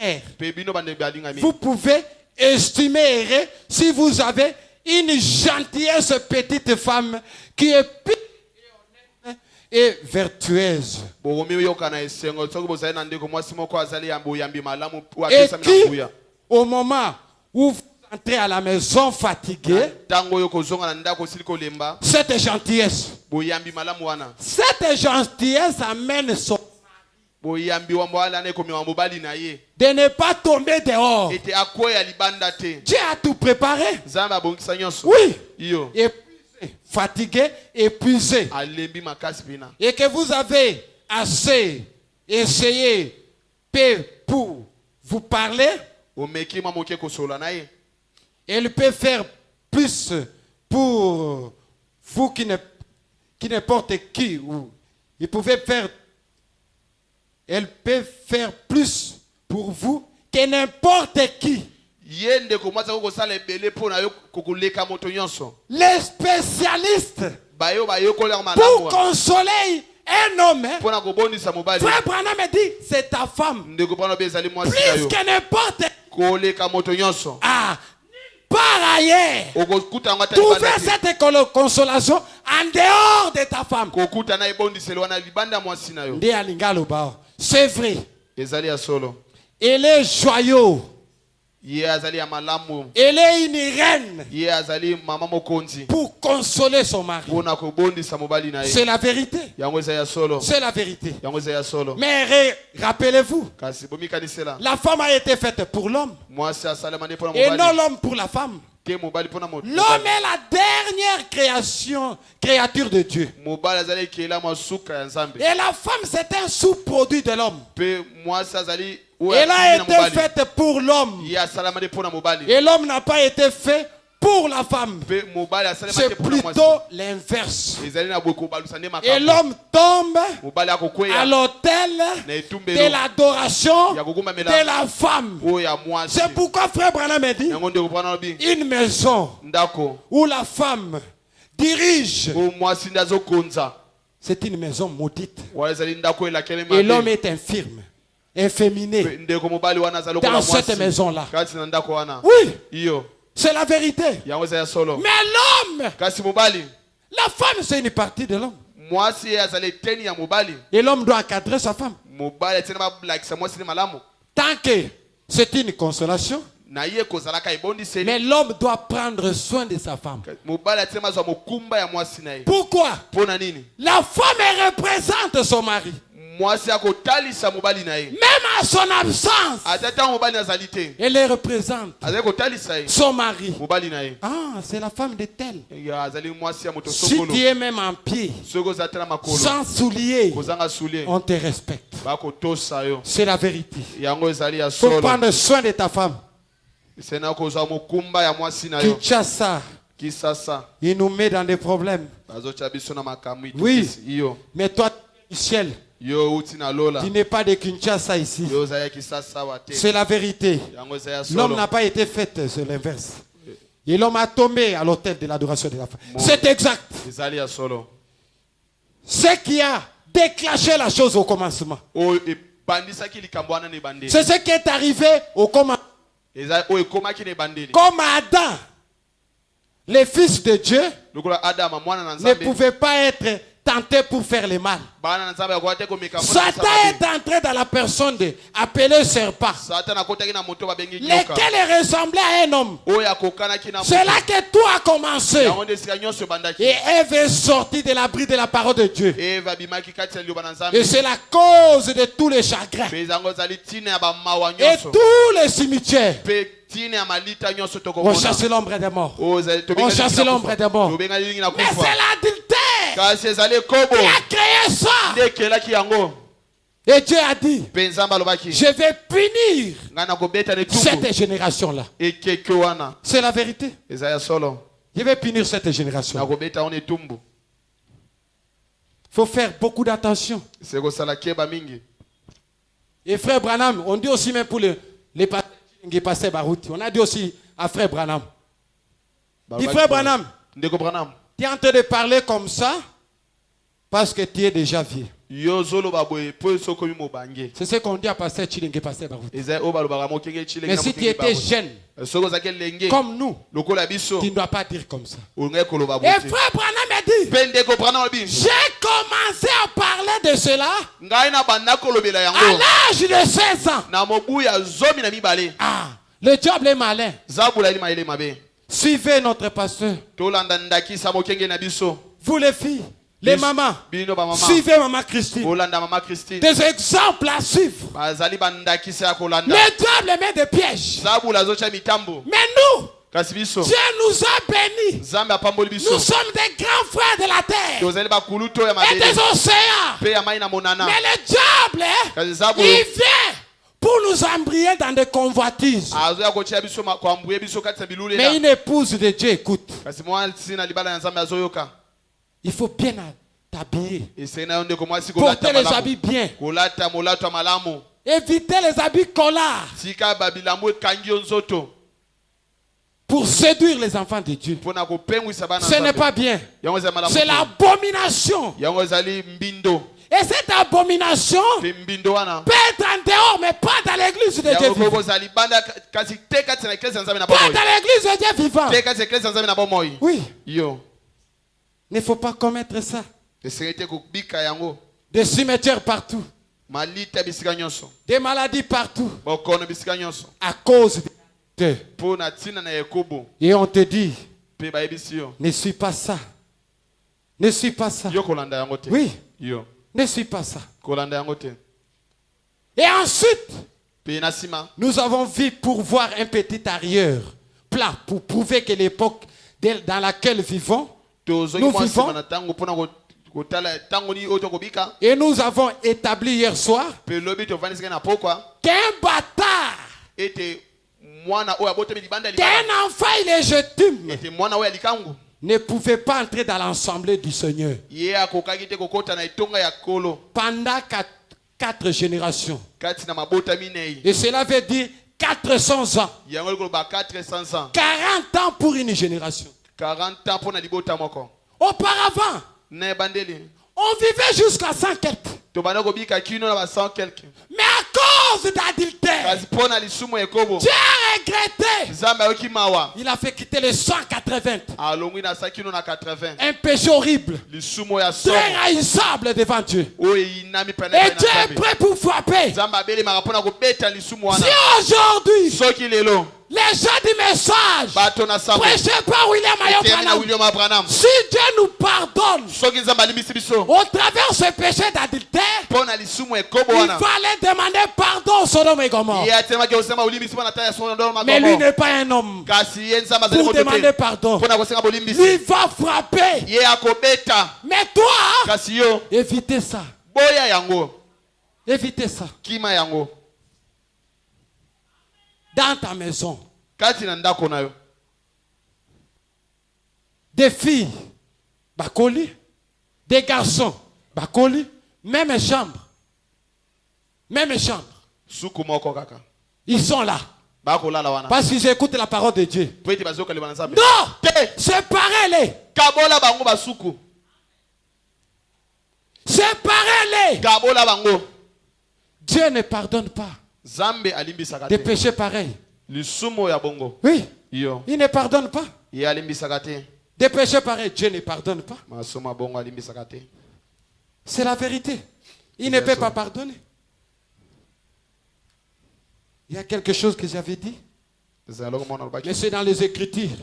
Et frère, vous pouvez estimer si vous avez une gentillesse petite femme qui est pure et vertueuse. Et qui, au moment où vous entrez à la maison fatigué, cette gentillesse amène son de ne pas tomber dehors. Dieu a tout préparé. Oui. Fatigué, épuisé. Et que vous avez assez essayé pour vous parler. Elle peut faire plus pour vous qui n'importe qui. Il pouvait faire. Elle peut faire plus pour vous que n'importe qui. Les spécialistes pour consoler un homme. Frère Branham me dit, c'est ta femme. Plus que n'importe qui. Ah, par ailleurs, trouver cette consolation en dehors de ta femme. C'est vrai. Elle est joyeux. Elle est une reine pour consoler son mari. C'est la vérité. C'est la vérité. Mais rappelez-vous, la femme a été faite pour l'homme et non l'homme pour la femme. L'homme est la dernière créature de Dieu. Et la femme, c'est un sous-produit de l'homme. Elle a été faite pour l'homme. Et l'homme n'a pas été fait pour la femme. C'est plutôt l'inverse. Et l'homme tombe à l'autel de l'adoration de la femme. C'est pourquoi frère Branham a dit, une maison où la femme dirige, c'est une maison maudite. Et l'homme est infirme, inféminé dans cette maison-là. Oui. C'est la vérité. Mais l'homme, la femme, c'est une partie de l'homme. Et l'homme doit encadrer sa femme. Tant que c'est une consolation, mais l'homme doit prendre soin de sa femme. Pourquoi? La femme représente son mari. Même à son absence, elle représente son mari. Ah, c'est la femme de tel. Si tu es même en pied, sans souliers, on te respecte. C'est la vérité. Il faut prendre soin de ta femme. Kinshasa, il nous met dans des problèmes. Oui, mais toi, Michel, tu n'es pas de Kinshasa ici. C'est la vérité. L'homme n'a pas été fait, c'est l'inverse. Et l'homme a tombé à l'autel de l'adoration de la femme. C'est exact. Ce qui a déclenché la chose au commencement. C'est ce qui est arrivé au commencement. Comme Adam, les fils de Dieu, ne pouvaient pas être tenté pour faire le mal. Satan est entré dans la personne appelé serpent, lequel ressemblait à un homme. C'est là que tout a commencé. Et Ève est sortie de l'abri de la parole de Dieu. Et c'est la cause de tous les chagrins et tous les cimetières. On chasse l'ombre des morts. On chasse l'ombre des morts. Mais c'est l'adultère qui a créé ça. Et Dieu a dit, je vais punir cette génération-là. C'est la vérité. Je vais punir cette génération. Il faut faire beaucoup d'attention. Et frère Branham, on dit aussi même pour les pasteurs Barouti, on a dit aussi à frère Branham. Dis frère Branham, tu es en train de parler comme ça parce que tu es déjà vieux. C'est ce qu'on dit à pasteur Chilingue, pasteur Barouti. Mais si tu étais jeune, comme nous, tu ne dois pas dire comme ça. Et frère Branham a dit, j'ai commencé à parler de cela à l'âge de 16 ans. Ah, le diable est malin. Suivez notre pasteur. Vous les filles, les mamans, suivez maman Christine. Des exemples à suivre. Le diable met des pièges. Mais nous, Dieu nous a bénis. Nous sommes des grands frères de la terre et des océans. Mais le diable, il vient pour nous embryer dans des convoitises. Mais une épouse de Dieu écoute. Il faut bien t'habiller. Porter les habits bien. Éviter les habits collards. Pour séduire les enfants de Dieu. Ce n'est pas bien. C'est l'abomination. Et cette abomination peut être en dehors, mais pas dans l'église de Dieu vivant. Pas dans l'église de Dieu vivant. Oui. Il ne faut pas commettre ça. Des cimetières partout. Des maladies partout. À cause de. Et on te dit, ne suis pas ça. Ne suis pas ça. Oui. Ne suis pas ça. Et ensuite, nous avons vu pour voir un petit arrière plat pour prouver que l'époque dans laquelle nous vivons, et nous avons établi hier soir qu'un bâtard, qu'un enfant illégitime ne pouvait pas entrer dans l'assemblée du Seigneur pendant 4 générations. Et cela veut dire 400 ans. 40 ans pour une génération. 40 ans pour na libota moko. Auparavant, on vivait jusqu'à 100 quelques. Mais à cause d'adultère, Dieu a regretté. Il a fait quitter les 180. Un péché horrible. Très haïssable devant Dieu. Et Dieu est prêt pour frapper. Si aujourd'hui, les gens du message prêchés par William Branham, si Dieu nous pardonne au travers de ce péché d'adultère, il fallait demander pardon au Sodome et Gomorrhe. Mais lui n'est pas un homme pour demander pardon. Il va frapper. Mais toi, évitez ça. Évitez ça. Dans ta maison, des filles, bakoli, des garçons, bakoli, même chambre. Ils sont là. Parce qu'ils écoutent la parole de Dieu. Non! Séparez-les. Séparez-les. Dieu ne pardonne pas des péchés pareils. Oui. Il ne pardonne pas. Des péchés pareils, Dieu ne pardonne pas. C'est la vérité. Il ne peut pas pardonner. Il y a quelque chose que j'avais dit. Mais c'est dans les Écritures.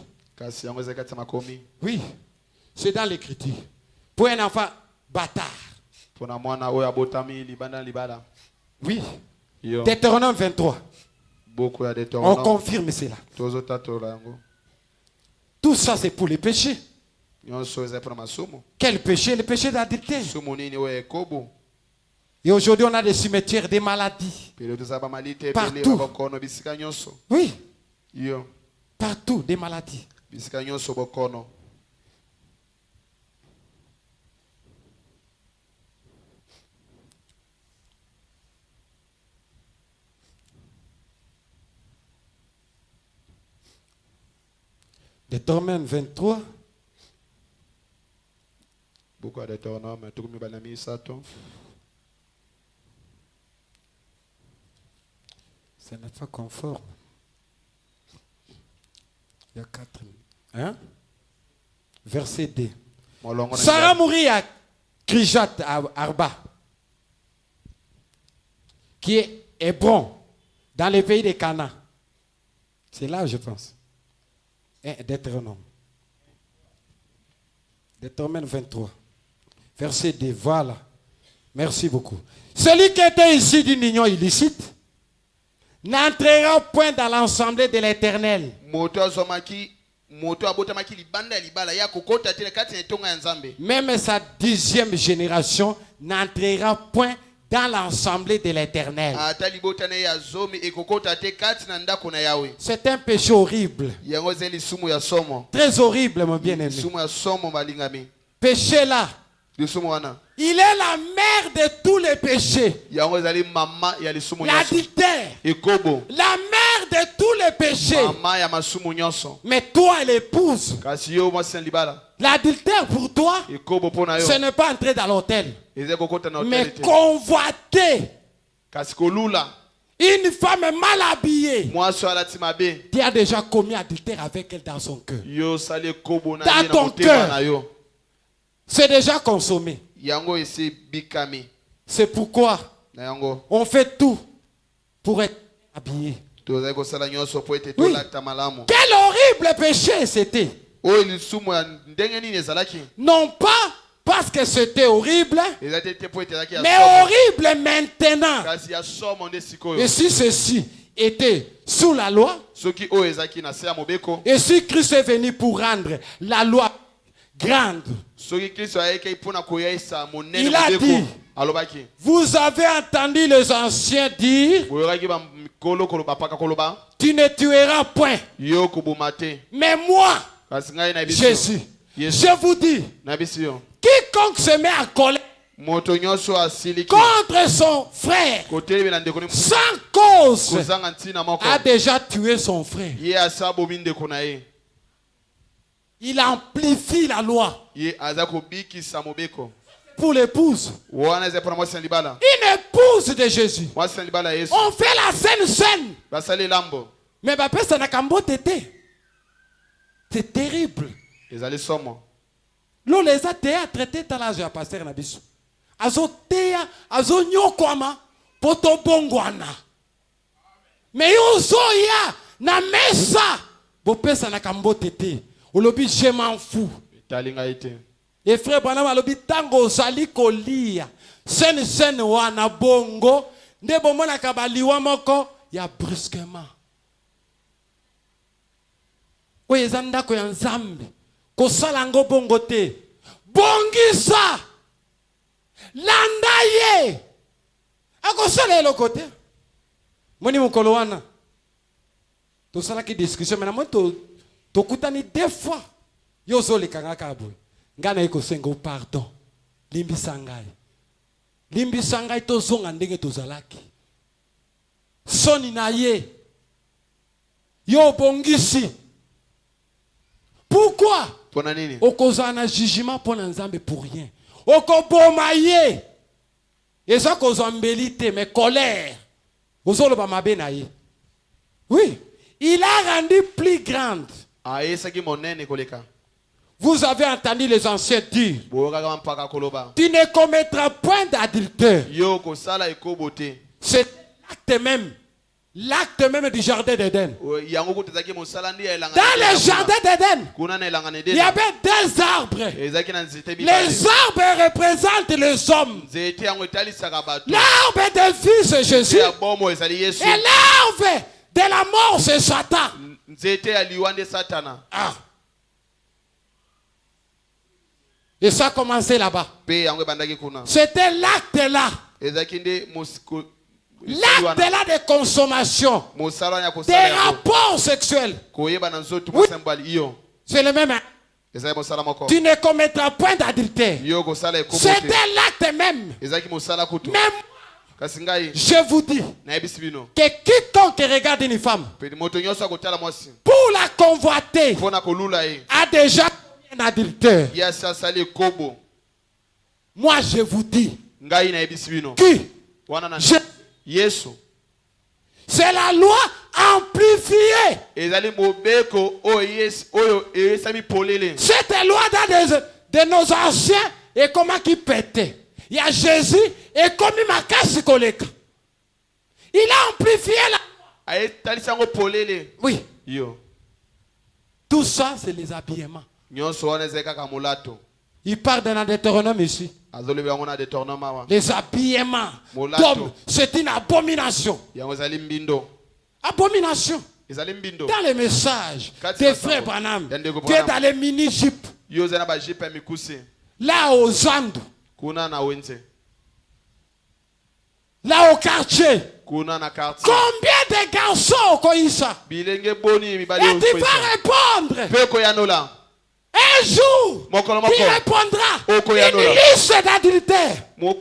Oui, c'est dans l'Écriture. Pour un enfant bâtard. Oui. Deutéronome 23. On confirme cela. Tout ça, c'est pour les péchés. Quel péché? Le péché d'adultère. Et aujourd'hui, on a des cimetières, des maladies. Partout. Oui. Partout, des maladies. Deutéronome 23. Beaucoup de Deutéronome, tout le monde a mis ça. Ce n'est pas conforme. Il y a 4. Hein? Verset 2. Sarah mourit à Kirjat Arba, qui est Hébron, dans le pays de Canaan. C'est là, je pense. Deutéronome. Deutéronome 23. Verset 2. Voilà. Merci beaucoup. Celui qui était ici d'une union illicite n'entrera point dans l'ensemble de l'Éternel. Même sa 10e génération n'entrera point dans l'ensemble de l'Éternel. C'est un péché horrible. Très horrible, mon bien-aimé. Péché là. Il est la mère de tous les péchés. L'adultère. La mère de tous les péchés. Mais toi, l'épouse, l'adultère pour toi, ce n'est pas entrer dans l'hôtel, mais convoiter une femme mal habillée. Tu as déjà commis adultère avec elle dans son cœur. Dans ton cœur. C'est déjà consommé. C'est pourquoi on fait tout pour être habillé. Oui. Quel horrible péché c'était. Non pas parce que c'était horrible, mais horrible maintenant. Et si ceci était sous la loi, et si Christ est venu pour rendre la loi grande, il a dit, vous avez entendu les anciens dire, tu ne tueras point. Mais moi, Jésus, je vous dis, quiconque se met à colère contre son frère sans cause a déjà tué son frère. Il amplifie la loi pour l'épouse. Une épouse de Jésus. On fait la scène. Mais ça n'a qu'un beau tété. C'est terrible. L'on les a traités dans l'âge à pasteur Nabisu. Azotea, azonyokwama, poto bongwana. Mais yozoya, na mesa. Bopesa na kambo tété. Olobi je m'en fous. Et frère Branham alobi tango zali kolia. Sen wana bongo. Nde bomona kabaliwa moko ya brusquement. Oye zanda ko ya nzambe. Ko salango bongo te. Bongisa. Landaye. Ako sala lo côté. Moni mukolo wana. To sala ki discussion mais na moto tokutani deux fois. Yozo le kanga kabwe. Ngana iko sengo pardon. Limbi sangai. Limbi sangai to zonga ndenge to zalaki. Soni na ye. Yo bongisi. Pourquoi? Okozana jugement pour nzambe pour rien. Okoboma ye. Eza kozambelite mais colère. Ozolo ba mabe na ye. Oui, il a rendu plus grande. Vous avez entendu les anciens dire, tu ne commettras point d'adultère. C'est l'acte même du jardin d'Éden. Dans le jardin d'Éden, il y avait deux arbres. Les arbres représentent les hommes. L'arbre des fils de Jésus. Et l'arbre de la mort, c'est Satan. Ah. Et ça a commencé là-bas. C'était l'acte là. L'acte là de consommation. Des rapports sexuels. Oui. C'est le même. Tu ne commettras point d'adultère. C'était l'acte même. Même. Je vous dis que quiconque regarde une femme pour la convoiter a déjà un adultère. Moi je vous dis que c'est la loi amplifiée. Cette loi de nos anciens et comment qui pétait. Il y a Jésus et comme il m'a cassé collègue. Il a amplifié la loi. Oui. Tout ça, c'est les habillements. Il parle dans Deutéronome ici. Les habillements d'hommes, c'est une abomination. Abomination. Dans les messages des frères Branham, tu es dans les mini-jupes. Là aux Andes. Là au quartier. Combien de garçons connaissent ça? Et tu vas répondre. Un jour, il répondra une liste d'adultère. 1,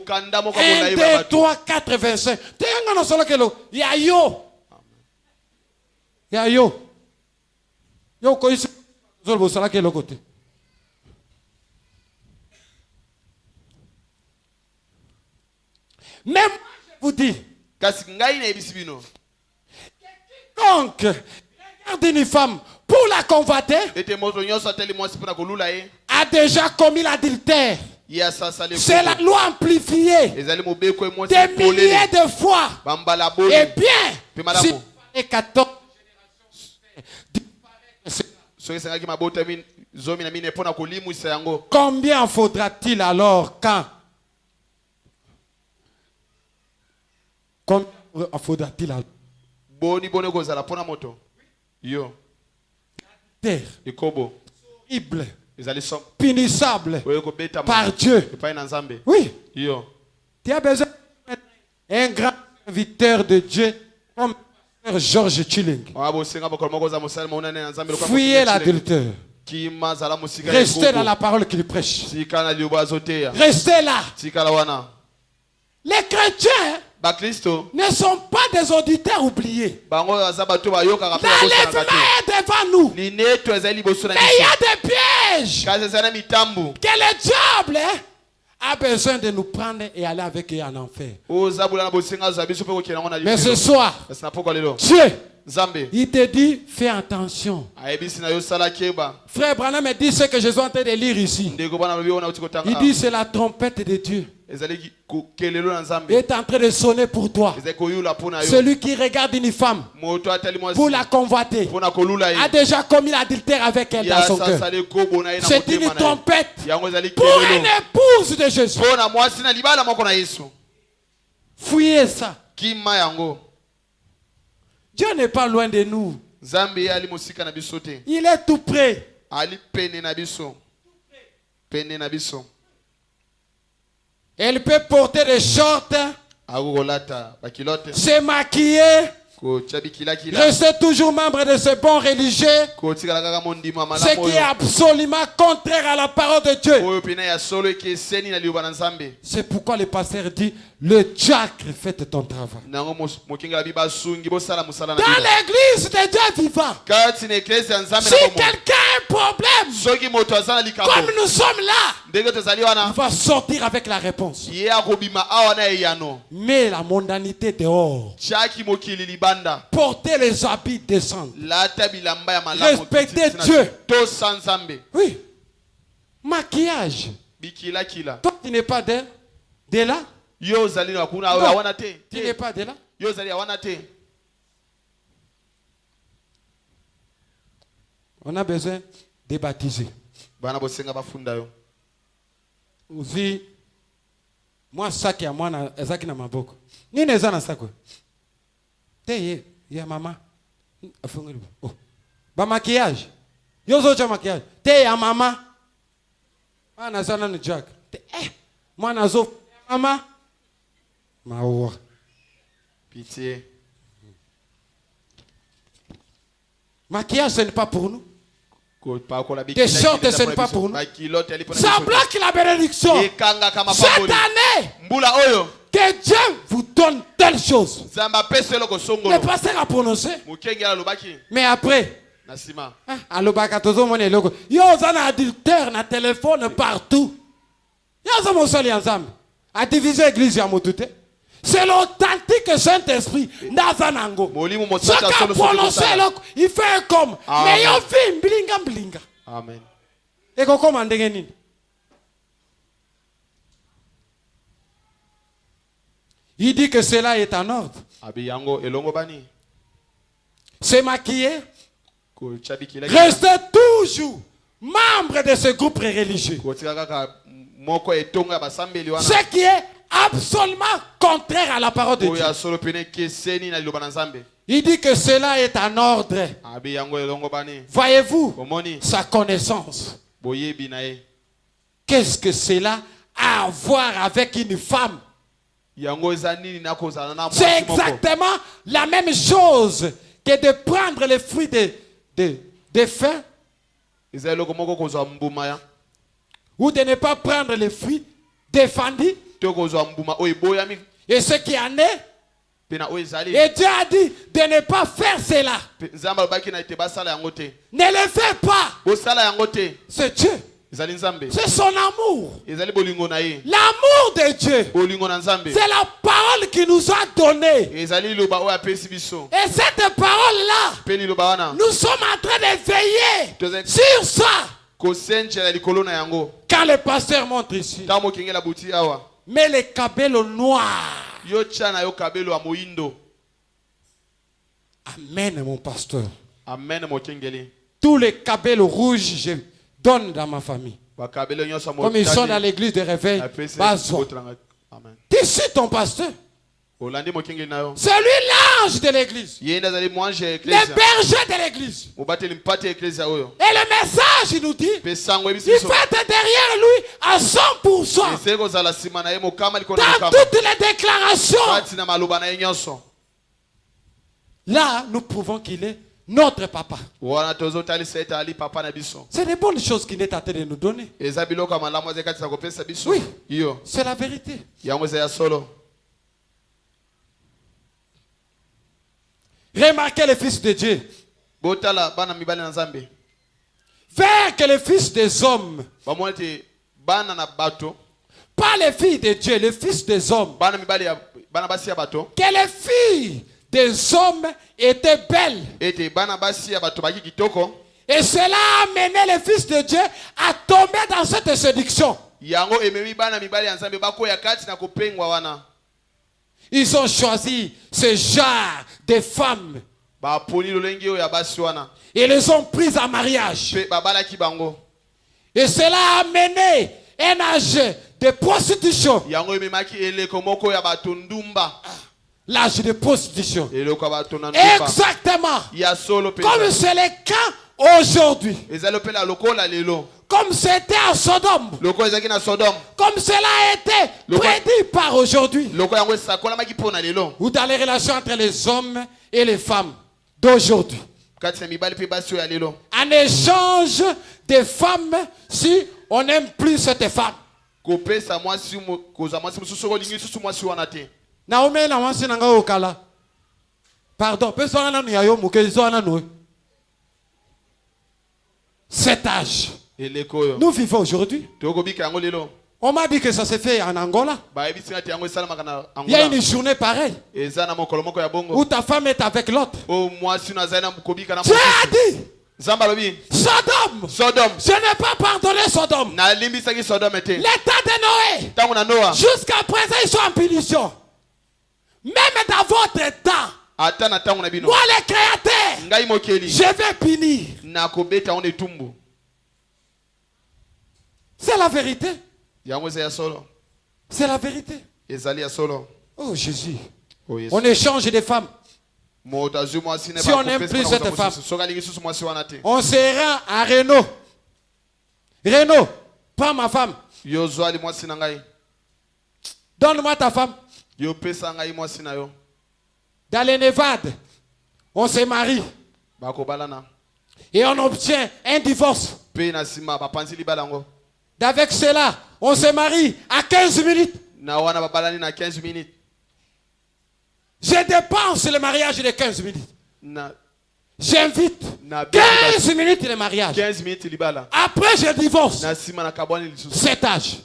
2, 3, 4, 25. Yayo. Yayo. Yo connaissez le côté. Même je vous dis, quiconque regarde une femme pour la convoiter a déjà commis l'adultère. C'est la loi amplifiée des milliers de fois. Et bien, si les 14 combien faudra-t-il alors quand? Combien faudra-t-il alors? Terre horrible, punissable par Dieu. Oui. Tu as besoin d'un grand serviteur de Dieu comme George Chilling. Fuyez l'adultère. Restez dans la parole qu'il prêche. Restez là. Les chrétiens ne sont pas des auditeurs oubliés. L'enlèvement est devant nous. Mais il y a des pièges que le diable a besoin de nous prendre et aller avec eux en enfer. Mais ce soir, Dieu, il te dit, fais attention. Frère Branham me dit ce que je suis en train de lire ici. Il dit, c'est la trompette de Dieu. Il est en train de sonner pour toi. Celui qui regarde une femme pour la convoiter a déjà commis l'adultère avec elle dans son cœur. C'est une trompette pour une épouse de Jésus. Fuyez ça. Dieu n'est pas loin de nous. Il est tout près. Elle peut porter des shorts, se maquiller, rester toujours membre de ce bon religieux, ce qui est absolument contraire à la parole de Dieu. C'est pourquoi le pasteur dit, le diacre fait ton travail. Dans l'église de Dieu vivant, si quelqu'un a un problème, comme nous sommes là, il va sortir avec la réponse. Mais la mondanité dehors, porter les habits décents, respecter Dieu. Oui. Maquillage. Bikila kila. Toi, tu n'es pas de là? Yo zali na kuna awana te. Tu n'es pas de là? Yo zali awana te. On a besoin de baptiser. Bana bosenga bafunda yo. Uzi moi saki ya mwana ezaki na maboko. Nini eza na sako? Te ya mama. Afungeli. Oh. Ba maquillage. Yo zo cha maquillage. Te ya mama. Ana sana ni Jack. Mwana zo mama. Maoua. Pitié. Maquillage ce n'est pas pour nous. Tes shorts ce n'est pas pour nous. Ça bloque la bénédiction. Cette année, que Dieu vous donne telle chose. Le pasteur a prononcé. Mais après, alobaka tozo mone loko. Yo zana adultère na téléphone partout. Yo zo mosali ensemble. A diviser l'église ya motute. C'est l'authentique Saint-Esprit Nazanango. Ce qu'a prononcé il fait comme. Mais yo fi mblinga mblinga. Amen. Et qu'on commande nini? Il dit que cela est en ordre. C'est maquillé. Restez toujours membre de ce groupe religieux. Ce qui est absolument contraire à la parole de Dieu. Il dit que cela est en ordre. Voyez-vous sa connaissance. Qu'est-ce que cela a à voir avec une femme? C'est exactement la même chose que de prendre les fruits des faits ou de ne pas prendre les fruits défendus. Et ce qui en est, et Dieu a dit de ne pas faire cela. Ne le fais pas. C'est Dieu. C'est son amour. L'amour de Dieu. C'est la parole qu'il nous a donnée. Et cette parole-là, nous sommes en train de veiller sur ça. Quand le pasteur montre ici, mais les cabellos noirs. Amen, mon pasteur. Amen, mon kengeli. Tous les cabellos rouges, je donne dans ma famille. Comme ils sont dans l'église de réveil. D'ici ton pasteur. C'est lui l'ange de l'église. Le berger de l'église. Et le message, il nous dit, il faut être derrière lui à 100%. Dans toutes les déclarations. Là, nous prouvons qu'il est notre papa. C'est des bonnes choses qu'il est en train de nous donner. Oui, c'est la vérité. Remarquez les fils de Dieu. Faire que les fils des hommes, pas les filles de Dieu, les fils des hommes, que les filles des hommes étaient belles. Et cela a amené les fils de Dieu à tomber dans cette séduction. Ils ont choisi ce genre de femmes. Ils les ont prises en mariage. Et cela a amené un âge de prostitution. L'âge de prostitution. Exactement. Comme c'est le cas aujourd'hui. Comme c'était à Sodome. Comme cela a été prédit par aujourd'hui. Ou dans les relations entre les hommes et les femmes d'aujourd'hui. En échange des femmes, si on n'aime plus cette femme. Naomi na wansi nanga okala. Pardon, personne n'a yayo mukezo na nous. Cet âge. Nous vivons aujourd'hui. On m'a dit que ça s'est fait en Angola. Il y a une journée pareille où ta femme est avec l'autre. Tu as dit Zambalobi. Sodome. Sodome. Je n'ai pas pardonné Sodome. L'état de Noé. Jusqu'à présent, ils sont en punition. Même dans votre temps. Moi, les créateurs, je vais punir. C'est la vérité. C'est la vérité. Oh Jésus. On échange des femmes. Si on n'aime plus cette femme, on sera à Renault. Renault, prends ma femme. Donne-moi ta femme. Dans les Nevada, on se marie. Et on obtient un divorce. D'avec cela, on se marie à 15 minutes. Je dépense le mariage de 15 minutes. J'invite 15 minutes le mariage. Après, je divorce. Cet âge.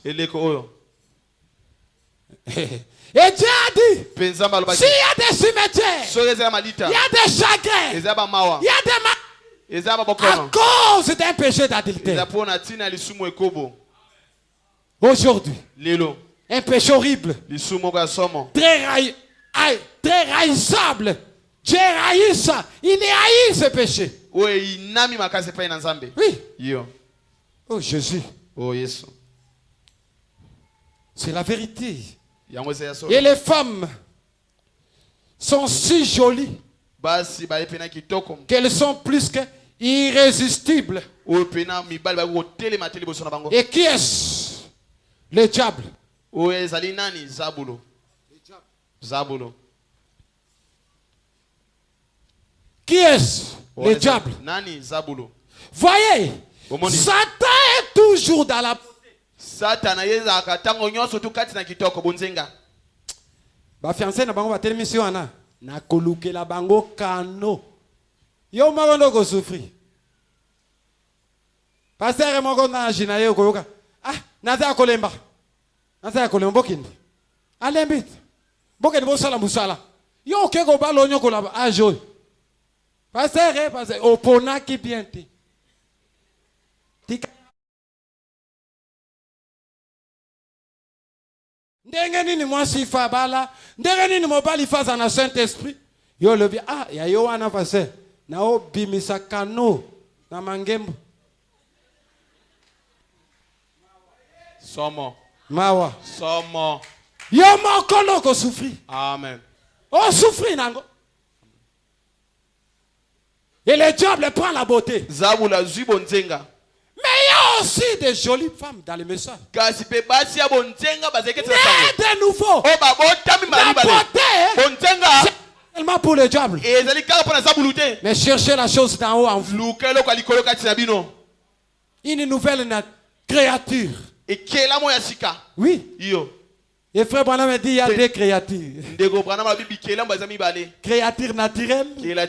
Et Dieu a dit, s'il y a des cimetières, il y a des chagrins, il y a des à cause d'un péché d'adultère. Aujourd'hui, un péché horrible, très haïssable. Dieu haït ça. Il est haï ce péché. Oui. Oh Jésus. C'est la vérité. Et les femmes sont si jolies qu'elles sont plus que irrésistibles. Et qui est-ce? Le diable. Qui est-ce? Le diable. Voyez, Satan est toujours dans la beauté. Fiancé na bango ba mission ana na kolukela bango kano. Yo magondo ko souffrir. Pasteur moko na jina yo koyoka. Ah, naza kolemba. Naza kolemba bokindi. Alembit. Bokindi bo sala musala. Yo ke ko balo nyoko la ajo. Pasteur opona ki bienti. Tika ndenge nini mwasi fa bala ndenge nini mobali fa za na Saint-Esprit yo lobi ya yo wana passer na obimisa kano na mangembo somo mawa somo yo moko loko souffrir. Amen. Oh souffrir nango. Et le diable prend la beauté. Zabula zibonzenga. Mais il y a aussi des jolies femmes dans les messages. Mais de nouveau, la beauté, c'est seulement pour le diable. Mais cherchez la chose d'en haut en vous. Une nouvelle créature. Oui. Et frère Branham me dit il y a deux créatures. Créature naturelle et la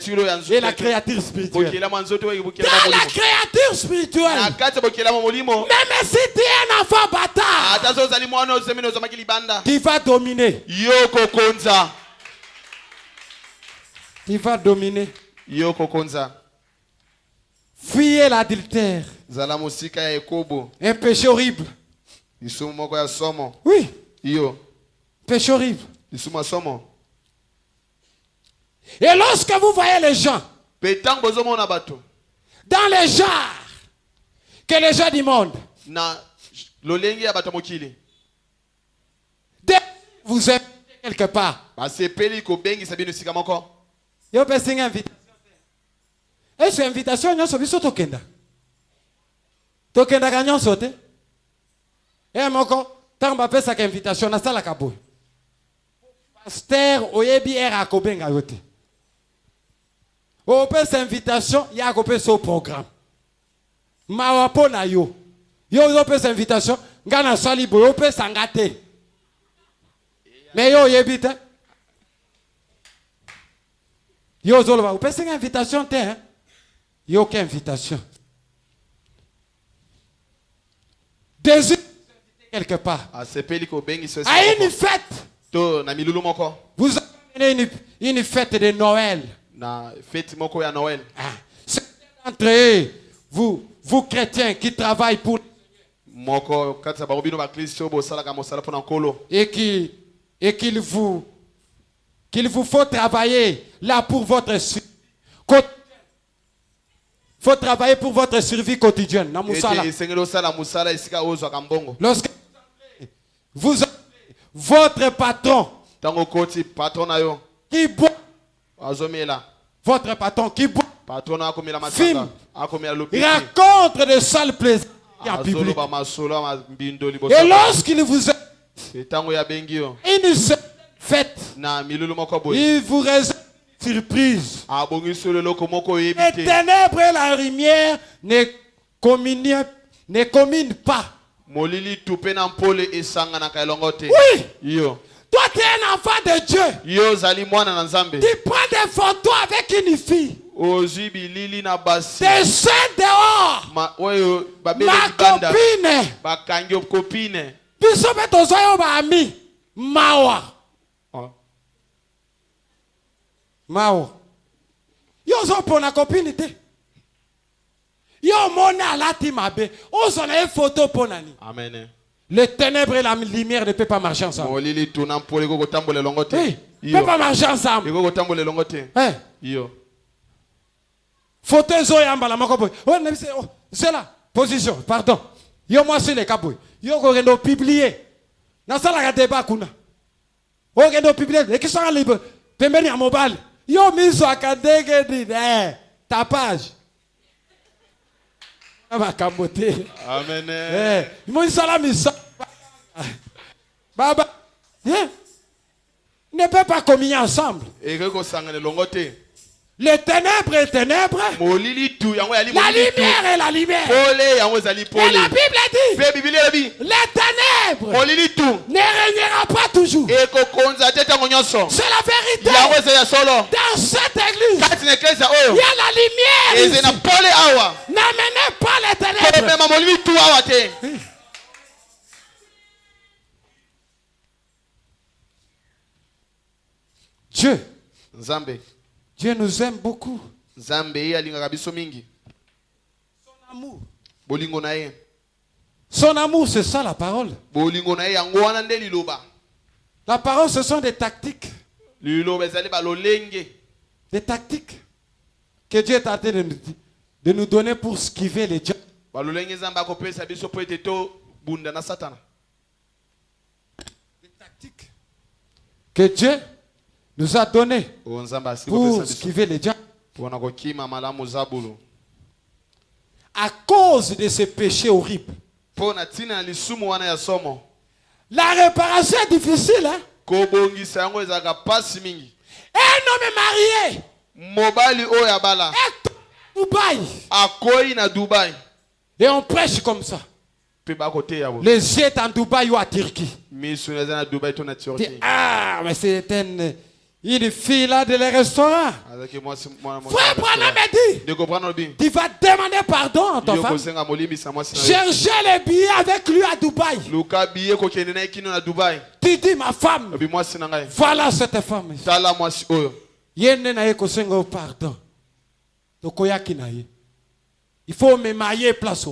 créature spirituelle. Dans la créature spirituelle, même si tu es un enfant bâtard, tu vas dominer. Tu vas dominer. Fuyez l'adultère. Un péché horrible. Oui. Péché horrible. Et lorsque vous voyez les gens dans les genres que les gens du monde, vous êtes quelque part, yo pesing invitation. Est-ce invitation nyonso biso tokenda? Tokenda ka nyonso te? Moko tamba pesa ka invitation na sala kaboy. Pasteur oyebi era kobenga yote. O pesa invitation ya ko pesa au programme. Mawapo na yo. Yo pesa invitation ngana sali boyo pesa ngate. Mais yo oyebi te. Yo zolova o pesa invitation te hein? Yo quelle invitation? Désir quelque part. À une fête. Vous avez une fête de Noël. Na fête moko ya Noël. C'est entre eux, vous chrétiens qui travaillent pour et qu'il vous faut travailler là pour votre survie. Faut travailler pour votre survie quotidienne. Lorsque vous avez votre patron qui boit, votre patron qui boit, filme, raconte de sales plaisirs en public. Et lorsqu'il vous aide, une fête, il vous réserve une surprise. Les ténèbres et la lumière ne communent pas. Oui. Toi, tu es un enfant de Dieu. Tu prends des photos avec une fille. T'es seul dehors. Ma copine. Biso beto zoyo ba ami. Mawa. Yo zo pona copine te. Yo mona alati mabe. O zo na photo ponani. Amen. Les ténèbres et la lumière ne peuvent pas marcher ensemble. Oui, ne peuvent pas marcher ensemble. Photo zo yamba la makoboy. Oh, c'est là. Position, pardon. Yo moi c'est les kaboy. Yo ko rendo publier. Na sala ka débat kuna. O rendo publier. Et qui sont libres. Pembeni à mobile. Yo miso akadege di ta page. Amen. Baba, ne peut pas communier ensemble. Les ténèbres et ténèbres. La lumière et la lumière. Et la Bible dit, les ténèbres ne régnera pas toujours. C'est la vérité. Dans cette église, il y a la lumière. N'amenez pas les ténèbres. Dieu nous aime beaucoup. Son amour. Son amour, c'est ça la parole. La parole, ce sont des tactiques. Des tactiques que Dieu est en train de nous donner pour esquiver les diables. Des tactiques que Dieu nous a donné pour esquiver les diables. À cause de ces péchés horribles. La réparation est difficile. Hein? Un homme marié est à Dubaï. Et on prêche comme ça. Les yeux en Dubaï ou à Turquie. Ah, mais c'est une fille là de les restaurants. Frère Branham m'a dit, tu vas demander pardon à ton femme. Cherchez les billets avec lui à Dubaï. Tu dis ma femme, voilà cette femme. Pardon. Il faut me mailler place.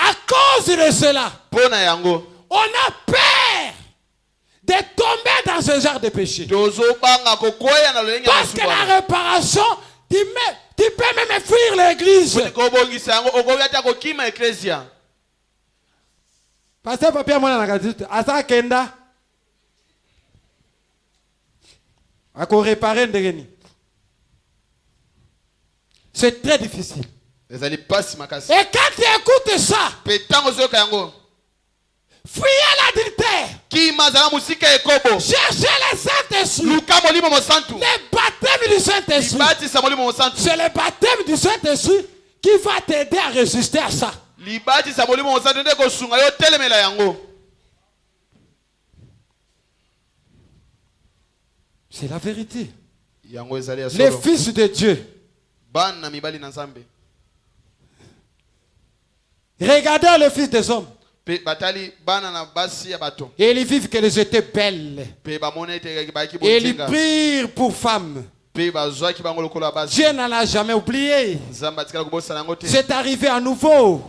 À cause de cela, on a peur de tomber dans ce genre de péché. Parce que la réparation, tu peux même fuir l'église. Pasteur Papa mwana nakazite asa kenda ako réparer ndegeni. C'est très difficile. Et quand tu écoutes ça, fuyez l'adultère. Cherchez le Saint-Esprit. Le baptême du Saint-Esprit. C'est le baptême du Saint-Esprit qui va t'aider à résister à ça. C'est la vérité. Les fils de Dieu. Regardez le fils des hommes. Et ils vivent que les étaient belles. Et ils prirent pour femmes Dieu n'en a jamais oublié. C'est arrivé à nouveau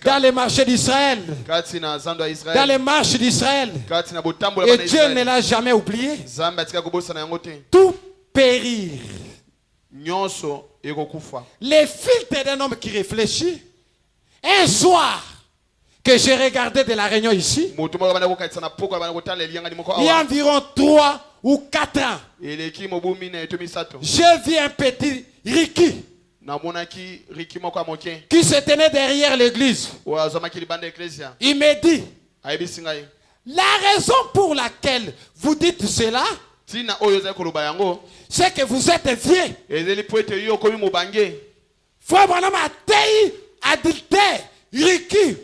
dans les marchés d'Israël, dans les marches d'Israël, et Dieu ne l'a jamais oublié. Tout périr. Les filtres d'un homme qui réfléchit. Un soir que j'ai regardé de la réunion ici, il y a environ 3 ou 4 ans, j'ai vu un petit Ricky qui se tenait derrière l'église. Il me dit, la raison pour laquelle vous dites cela, c'est que vous êtes vieux. Frère Branham a dit, adultère, Ricky,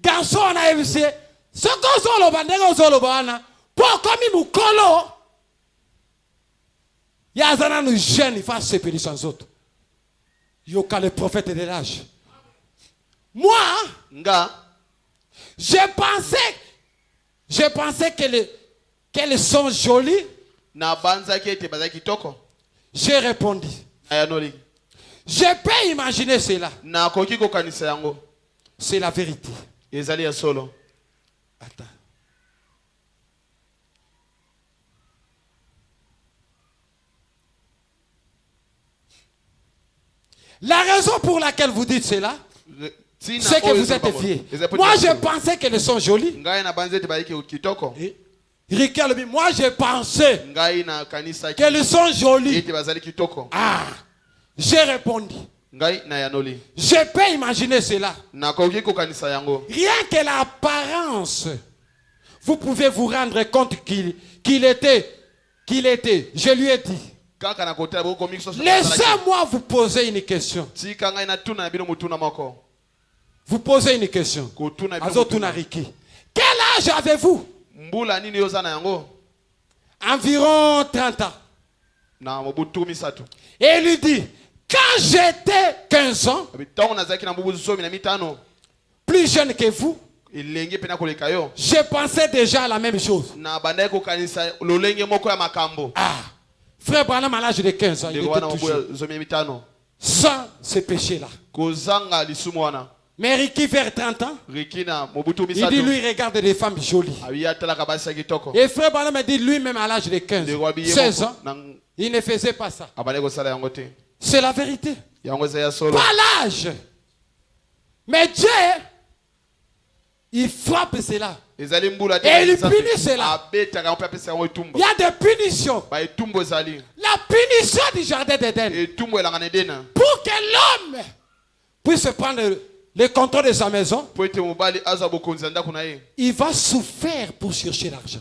garçon, on a évisé. Ce qu'on s'en le bandé, on s'en le bandé. Pour comme il moukolo, il y a un an jeune, il fait ses pénis sans autres. Il y a le prophète de l'âge. Moi, je pensais qu'elles sont jolies. J'ai répondu. Je peux imaginer cela. C'est la vérité. Attends. La raison pour laquelle vous dites cela, c'est que vous êtes vieux. Moi, je pensais qu'elles sont jolies. Ricky, moi, je pensais qu'elles sont jolies. Ah, j'ai répondu. Je peux imaginer cela. Rien que l'apparence, vous pouvez vous rendre compte qu'il était. Je lui ai dit, laissez-moi vous poser une question. Vous posez une question. Quel âge avez-vous? Environ 30 ans. Et il lui dit, quand j'étais 15 ans, plus jeune que vous, je pensais déjà à la même chose. Ah, frère Branham à l'âge de 15 ans, il était toujours sans ce péché-là. Mais Ricky vers 30 ans, il dit lui regarde des femmes jolies. Et frère Branham a dit lui-même à l'âge de 15, 16 ans, il ne faisait pas ça. C'est la vérité. Pas l'âge. Mais Dieu, il frappe cela. Et il punit cela. Il y a des punitions. La punition du jardin d'Éden. Pour que l'homme puisse prendre le contrôle de sa maison, il va souffrir pour chercher l'argent.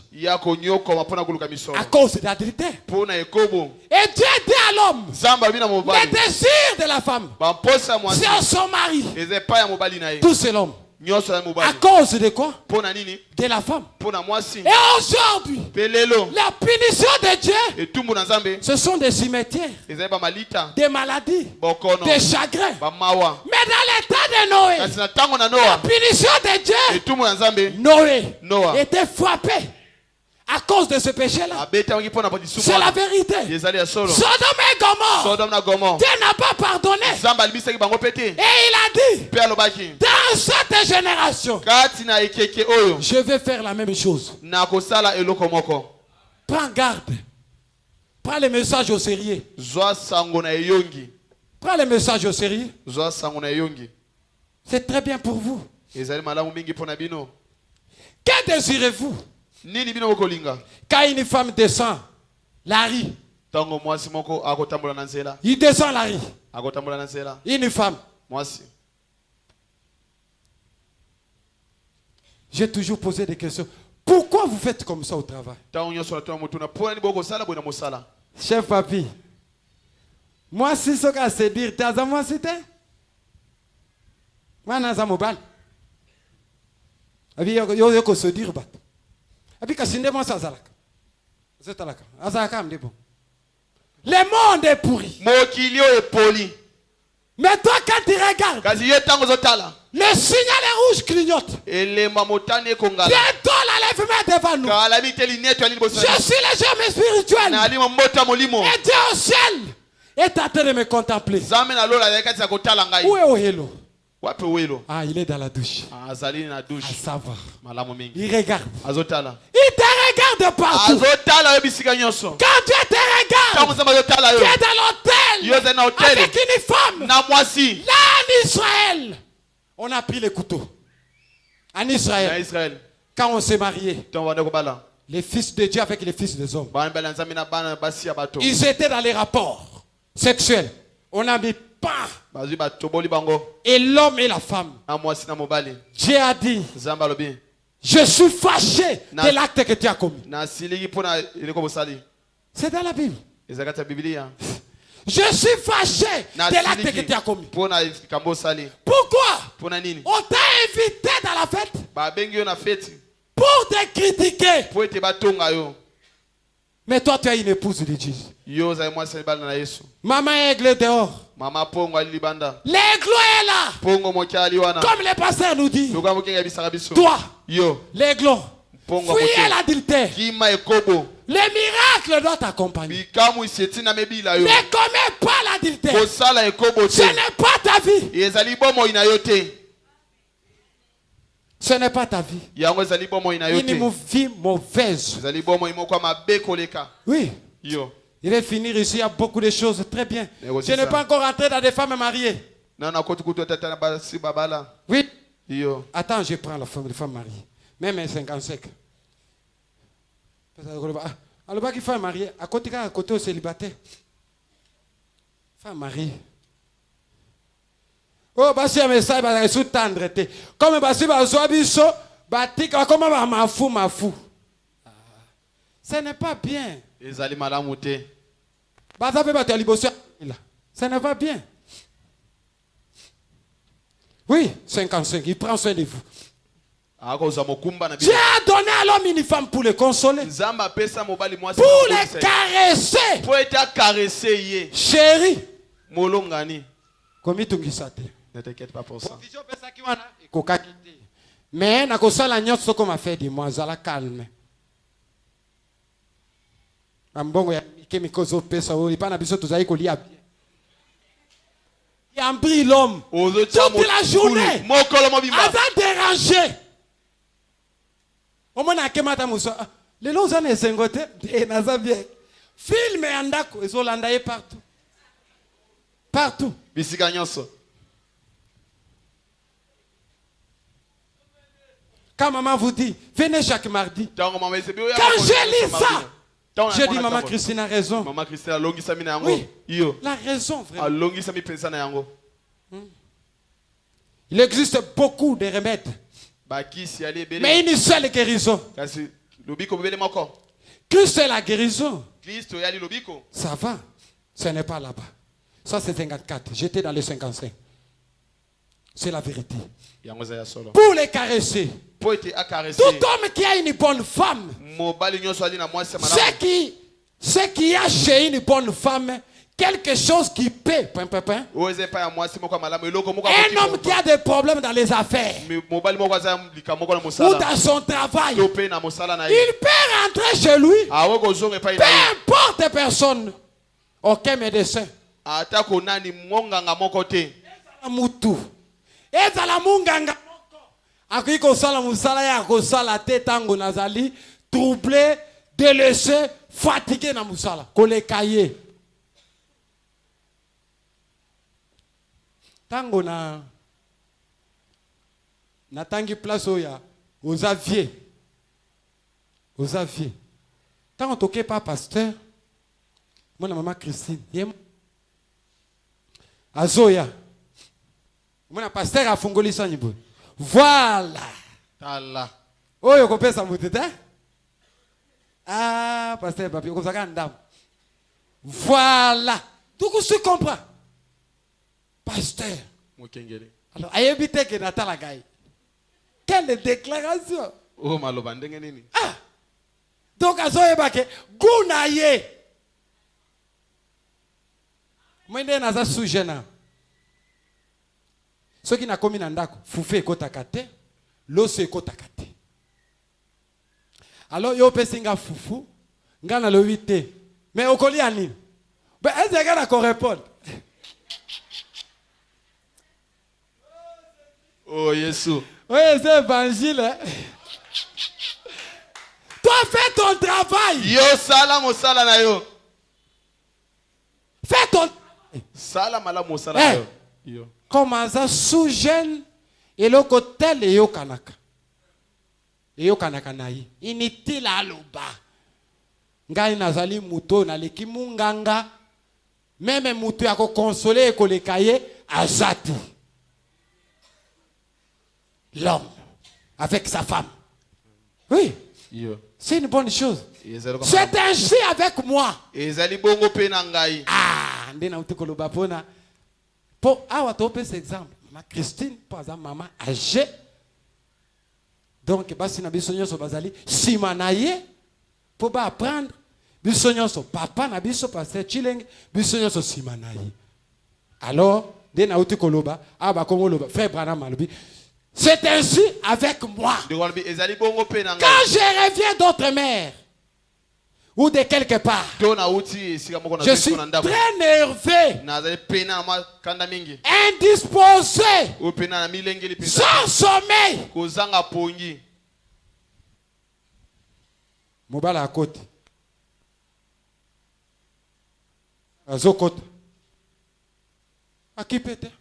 À cause de l'adultère. Et Dieu dit à l'homme, le désir de la femme, c'est son mari. Tout c'est l'homme. À cause de quoi? De la femme. Et aujourd'hui, la punition de Dieu, ce sont des cimetières, des maladies, des chagrins. Mais dans l'état de Noé, la punition de Dieu, Noé était frappé à cause de ce péché-là. C'est la vérité. Sodome et Gomorrhe, Dieu n'a pas pardonné. Et il a dit, dans cette génération, je vais faire la même chose. Prends garde. Prends le message au sérieux. Prends le message au sérieux. C'est très bien pour vous. Que désirez-vous? Quand une femme descend la rue, il descend la rue. Une femme. J'ai toujours posé des questions. Pourquoi vous faites comme ça au travail? Chef papi, moi si ce que c'est dire, t'as à moi c'était? Moi n'a pas mobile. Yo se dire bat. Le monde est pourri. Mais toi, quand tu regardes, le signal rouge clignote. Bientôt, l'enlèvement est devant nous. Je suis le germe spirituel. Et Dieu au ciel est en train de me contempler. Où est Ohelo? Ah, il est dans la douche. À savoir. Il regarde. Il te regarde partout. Quand Dieu te regarde, tu es dans l'hôtel avec une femme. Là en Israël, on a pris les couteaux. En Israël, quand on s'est marié, les fils de Dieu avec les fils des hommes, ils étaient dans les rapports sexuels. On a mis pas. Et l'homme et la femme. Dieu a dit, je suis fâché de l'acte que tu as commis. C'est dans la Bible. Je suis fâché de l'acte que tu as commis. Pourquoi? On t'a invité dans la fête pour te critiquer. Mais toi, tu as une épouse de Dieu. Maman aigle est dehors. L'aigle est là. Comme le pasteur nous dit. Toi, l'aiglon, fuyez l'adultère. Les miracles doivent t'accompagner. Ne commets pas l'adultère. Ce n'est pas ta vie. Ce n'est pas ta vie. Une vie mauvaise. Oui. Il va finir ici, il y a beaucoup de choses très bien. Je n'ai pas encore entré dans des femmes mariées. Oui. Attends, je prends la femme, les femmes mariées. Même 55. Alors, qui femme mariée, à côté au célibataire. Femme mariée. Oh, bah si un message, bah sous tendre. Comme bah si bah zoabiso, bah tika comme bah ma fou. Ce n'est pas bien. Bah ça fait bah tu as libération là. Ce n'est pas bien. Oui, 55, il prend soin de vous. Dieu a donné à l'homme une femme pour le consoler, pour le caresser. Chérie, ne t'inquiète pas pour ça. Mais nakosala nyonso comme a fait de moi, zala calme. Ambongo ya kemikozo pesa o ipana biso tozali kolia bien. Il a pris l'homme toute la journée. Avant déranger. Au moins nakemata muso. Les lots en esengote et nazabie. Film et andako ezolandaye partout. Partout. Bisika nyonso. Quand maman vous dit, venez chaque mardi. Quand je lis ça, je dis, maman Christine a raison. Maman Christine a oui, la raison, vraiment. Il existe beaucoup de remèdes. Mais une seule guérison. Christ est la guérison. Ça va. Ce n'est pas là-bas. Ça, c'est 54. J'étais dans les 55. C'est la vérité. Pour les caresser. Tout homme qui a une bonne femme, ce qui a chez une bonne femme, quelque chose qui paie. Un homme qui a des problèmes dans les affaires ou dans son travail, il peut rentrer chez lui. Peu importe personne. Aucun médecin. Aki kosala musala ya kosala te tango nazali troublé, délaissé, fatigué na musala kolekaye tango na tangi place oya aux aviers tango toke pas pasteur mona maman Christine yem azoya mona pasteur afungoli sanyibo. Voilà. Oh, you compare ça moutete. Ah, pasteur papi, comme ça quand dame. Voilà. Tout ce que tu comprends. Pasteur. Alors, ayebite que natala gai. Quelle déclaration. Oh, maloba ndenge nini. Ah. Donc azoyeba ke gunaye. Mwende naza sujena. Ce qui n'a commis nandako, fufu ekotaka te, loso ekotaka te. Alors yo pesinga fufu, ngana lo vite. Mais okoli anini? Ben est-ce que gars ko répondre? Oh Jésus. Oui, c'est évangile. Hein? Toi fais ton travail. Yo sala mo sala na yo. Fais ton sala mala mo sala na yo. Comment ça sous-jeune et le côté le yo kanaka. Yo kanaka nayi. Inutile à loba. Ngai nazali muto na leki munganga. Même muto ya ko consoler ko le kaye azatu. L'homme avec sa femme. Oui. C'est une bonne chose. C'est ainsi avec moi. Ah, ndena utikoloba pona. Pour avoir topé cet exemple, ma Christine, par exemple, maman âgée. Donc, basi na biso nyonso bazali simanaye pour ba apprendre biso nyonso papa na biso pasteur Chileng biso nyonso simanaye. Alors, ndena utikoloba aba kongoloba frère Branham malobi. C'est ainsi avec moi. Quand je reviens d'autre mer ou de quelque part, je suis très nerveux, indisposé, sans sommeil. Mobala à côté. Azokota. A qui peut-être?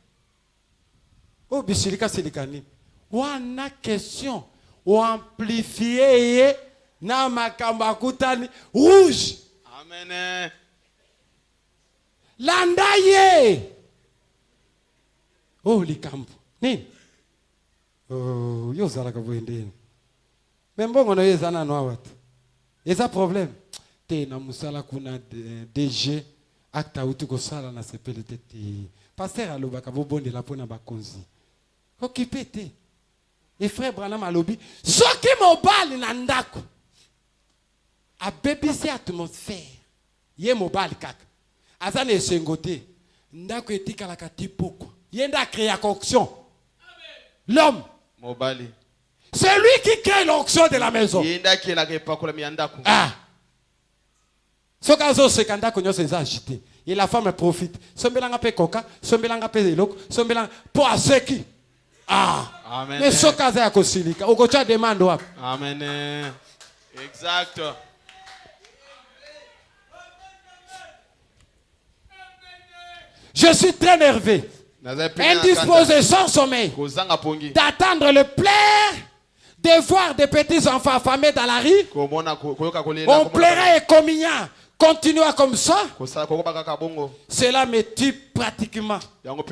Oh, bisilika silikani. Wana question ou amplifier na makamba kutani rouge. Amen. Landaye. Oh likambo. Nini? Oh yo zala ka boendeni. Membongo no yezana no awatu. Eza problème. Te na musala kuna DG acta utu ko sala na CPLT. Pasteur aloba ka bobonde la pona bakonzi. Occupé te. Et frère Branham alobi, ce qui mobile nandako. A bébisé atmosphère. Yé mobile kaka. Azane sengote. Ndako etika la katipoko. Yenda créer l'onction. L'homme. Mobile. C'est lui qui crée l'onction de la maison. Yenda qui la repako la miandako. Ah. Ce caso c'est quand qu'on s'est agité. Et la femme profite. Sombelanga pe coca, sombelanga pe eloko, sombelanga pour aseki. Ah. Amen. Mais ce cas est à Kosilika. Au côté demande. Amen. Exact. Je suis très nerveux. Indisposé sans sommeil. D'attendre le plaire. De voir des petits enfants affamés dans la rue. On plairait et communiant. Continue comme ça. Cela me tue pratiquement. Alors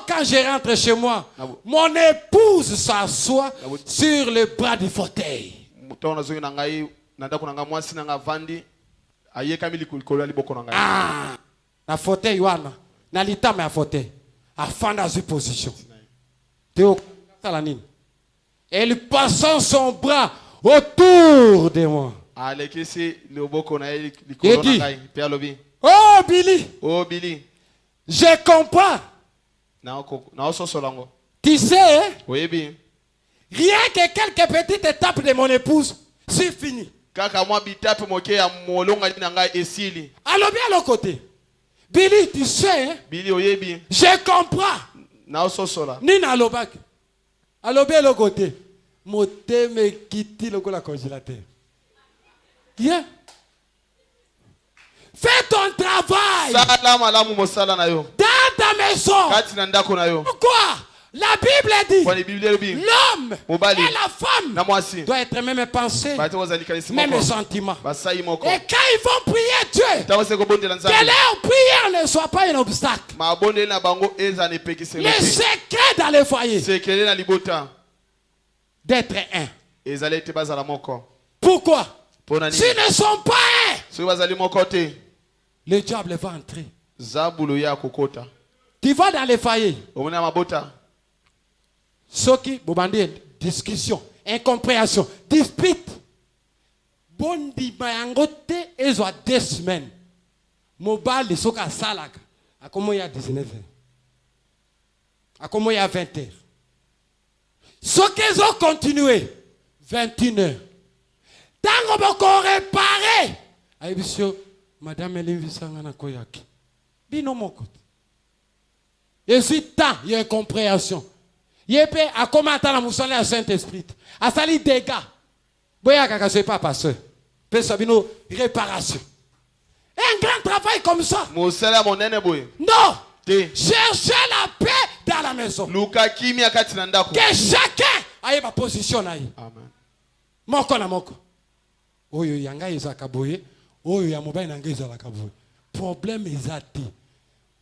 quand je rentre chez moi, mon épouse s'assoit sur le bras du fauteuil. Ah, la fauteuil wana, na litama ya fauteuil, afin dans une position. Théo, ça nini? Elle passant son bras autour de moi. Et dit, oh Billy, je comprends. Tu sais, hein? Oui, rien que quelques petites étapes de mon épouse, c'est fini. Alors bien à l'autre côté, Billy, tu sais, hein? Je comprends. Nina Lobak. Alors bien à l'autre côté, moté me quitte le congélateur. Viens. Fais ton travail. Dans ta maison. Pourquoi? La Bible dit l'homme et la femme doivent être même pensées, même sentiments. Et quand ils vont prier Dieu, que leur prière ne soit pas un obstacle. Le secret dans le foyer, d'être un. Pourquoi? S'ils ne sont pas un, le diable va entrer. Tu vas dans le foyer. Ce qui, discussion, incompréhension, dispute. Bondi mayangote, ils ont 2 semaines. mobile soka salaka. À comment il y a 19h. À comment il y a 20h. Ce qu'ils ont continué 21h. Tant qu'on va réparer. Aïbisio, madame Elim Sangana Koyaki. Bino mon côté. Et si tant, il y a une compréhension. Il y a à comment attendre la moussole à Saint-Esprit. À salir dégâts. Boya kaka c'est pas pasteur. Peut sabino réparation. Et un grand travail comme ça. Non. Cherchez la paix dans la maison. Que chacun ait ma position. Amen. Moko na moko. Oyo yanga izaka boye. Oyo ya mobile nanga izaka boye. Problème ezati.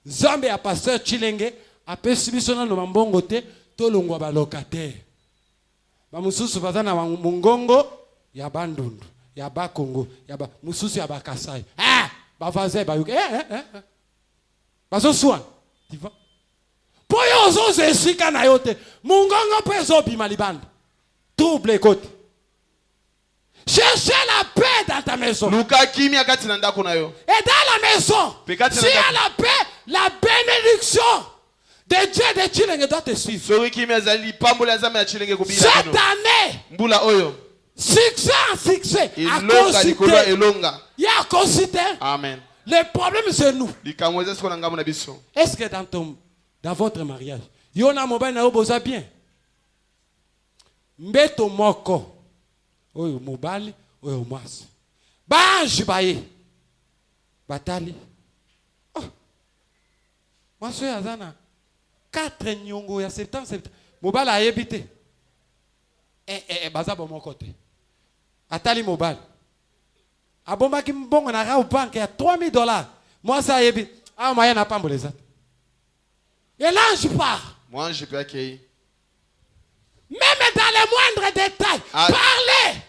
Zambe ya pasteur Chilenge apesi biso na mambongo te to longwa ba locataire. Ba mususu bazana mungongo ya bandundu, ya ba Congo, ya ba mususu ya ba Kasai. Ba vaze ba yuke. Bazo soin. Tu vois? Poyo zo zesika na yote. Mungongo peso bima libanda. Trouble côté. Cherchez la paix dans ta maison. Et dans la maison, si il y a la paix, la bénédiction de Dieu de Chilenge doit te suivre. Cette année, succès en succès, il y a concité. Amen. Le problème c'est nous. Est-ce que dans votre mariage, il y a un mobile na oboza bien? Mbeto moko. Oyo mobali, oyo mwasi. Banji baye. Batali. Oh. Mwasi yazana. 4 nyongo ya septembre. Mobali a yebite. Baza bon côté. Atali mobali. Abomba ki mbongo na ra au banque ya $3,000. Moi ça yebi. Ah moyen na pambo les autres. Et là je pars. Moi je peux accueillir. Même dans les moindres détails, parlez.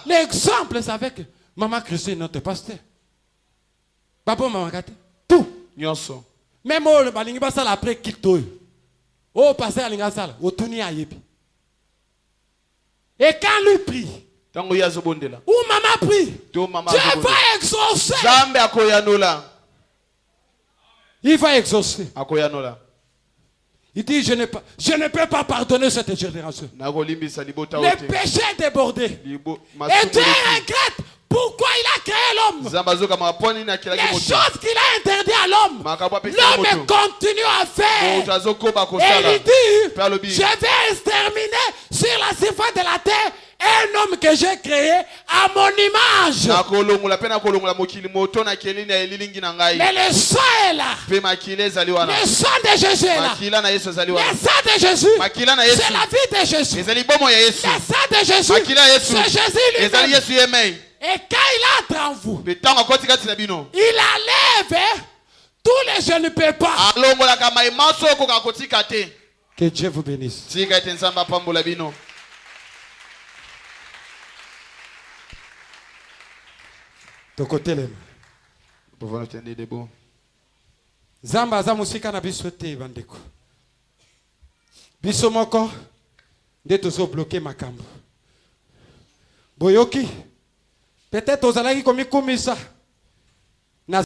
L'exemple, c'est avec Maman Christine, notre pasteur. Papa, Maman Kate. Tout. Même le balingi basal après Kito. Oh, pasteur Alingasal, au Tuni Ayebi. Et quand lui prie, ou maman prie, Dieu va exaucer. Il va exaucer. Il dit, je ne peux pas pardonner cette génération. Le péché est débordé. Et Dieu regrette pourquoi il a créé l'homme. Les choses qu'il a interdites à l'homme, l'homme continue à faire. Et il dit, je vais exterminer sur la surface de la terre un homme que j'ai créé à mon image. Mais le sang est là. Le sang de Jésus est là. Le sang de Jésus, c'est la vie de Jésus. Le sang de Jésus, c'est Jésus lui-même. Et quand il entre en vous, il enlève tous les je ne peux pas. Que Dieu vous bénisse. De côté les mains. Zamba za musika na biso te bandeko. Biso moko nde tozo bloquer makambo. Boyoki. Peut-être ozalaki komi kumisa.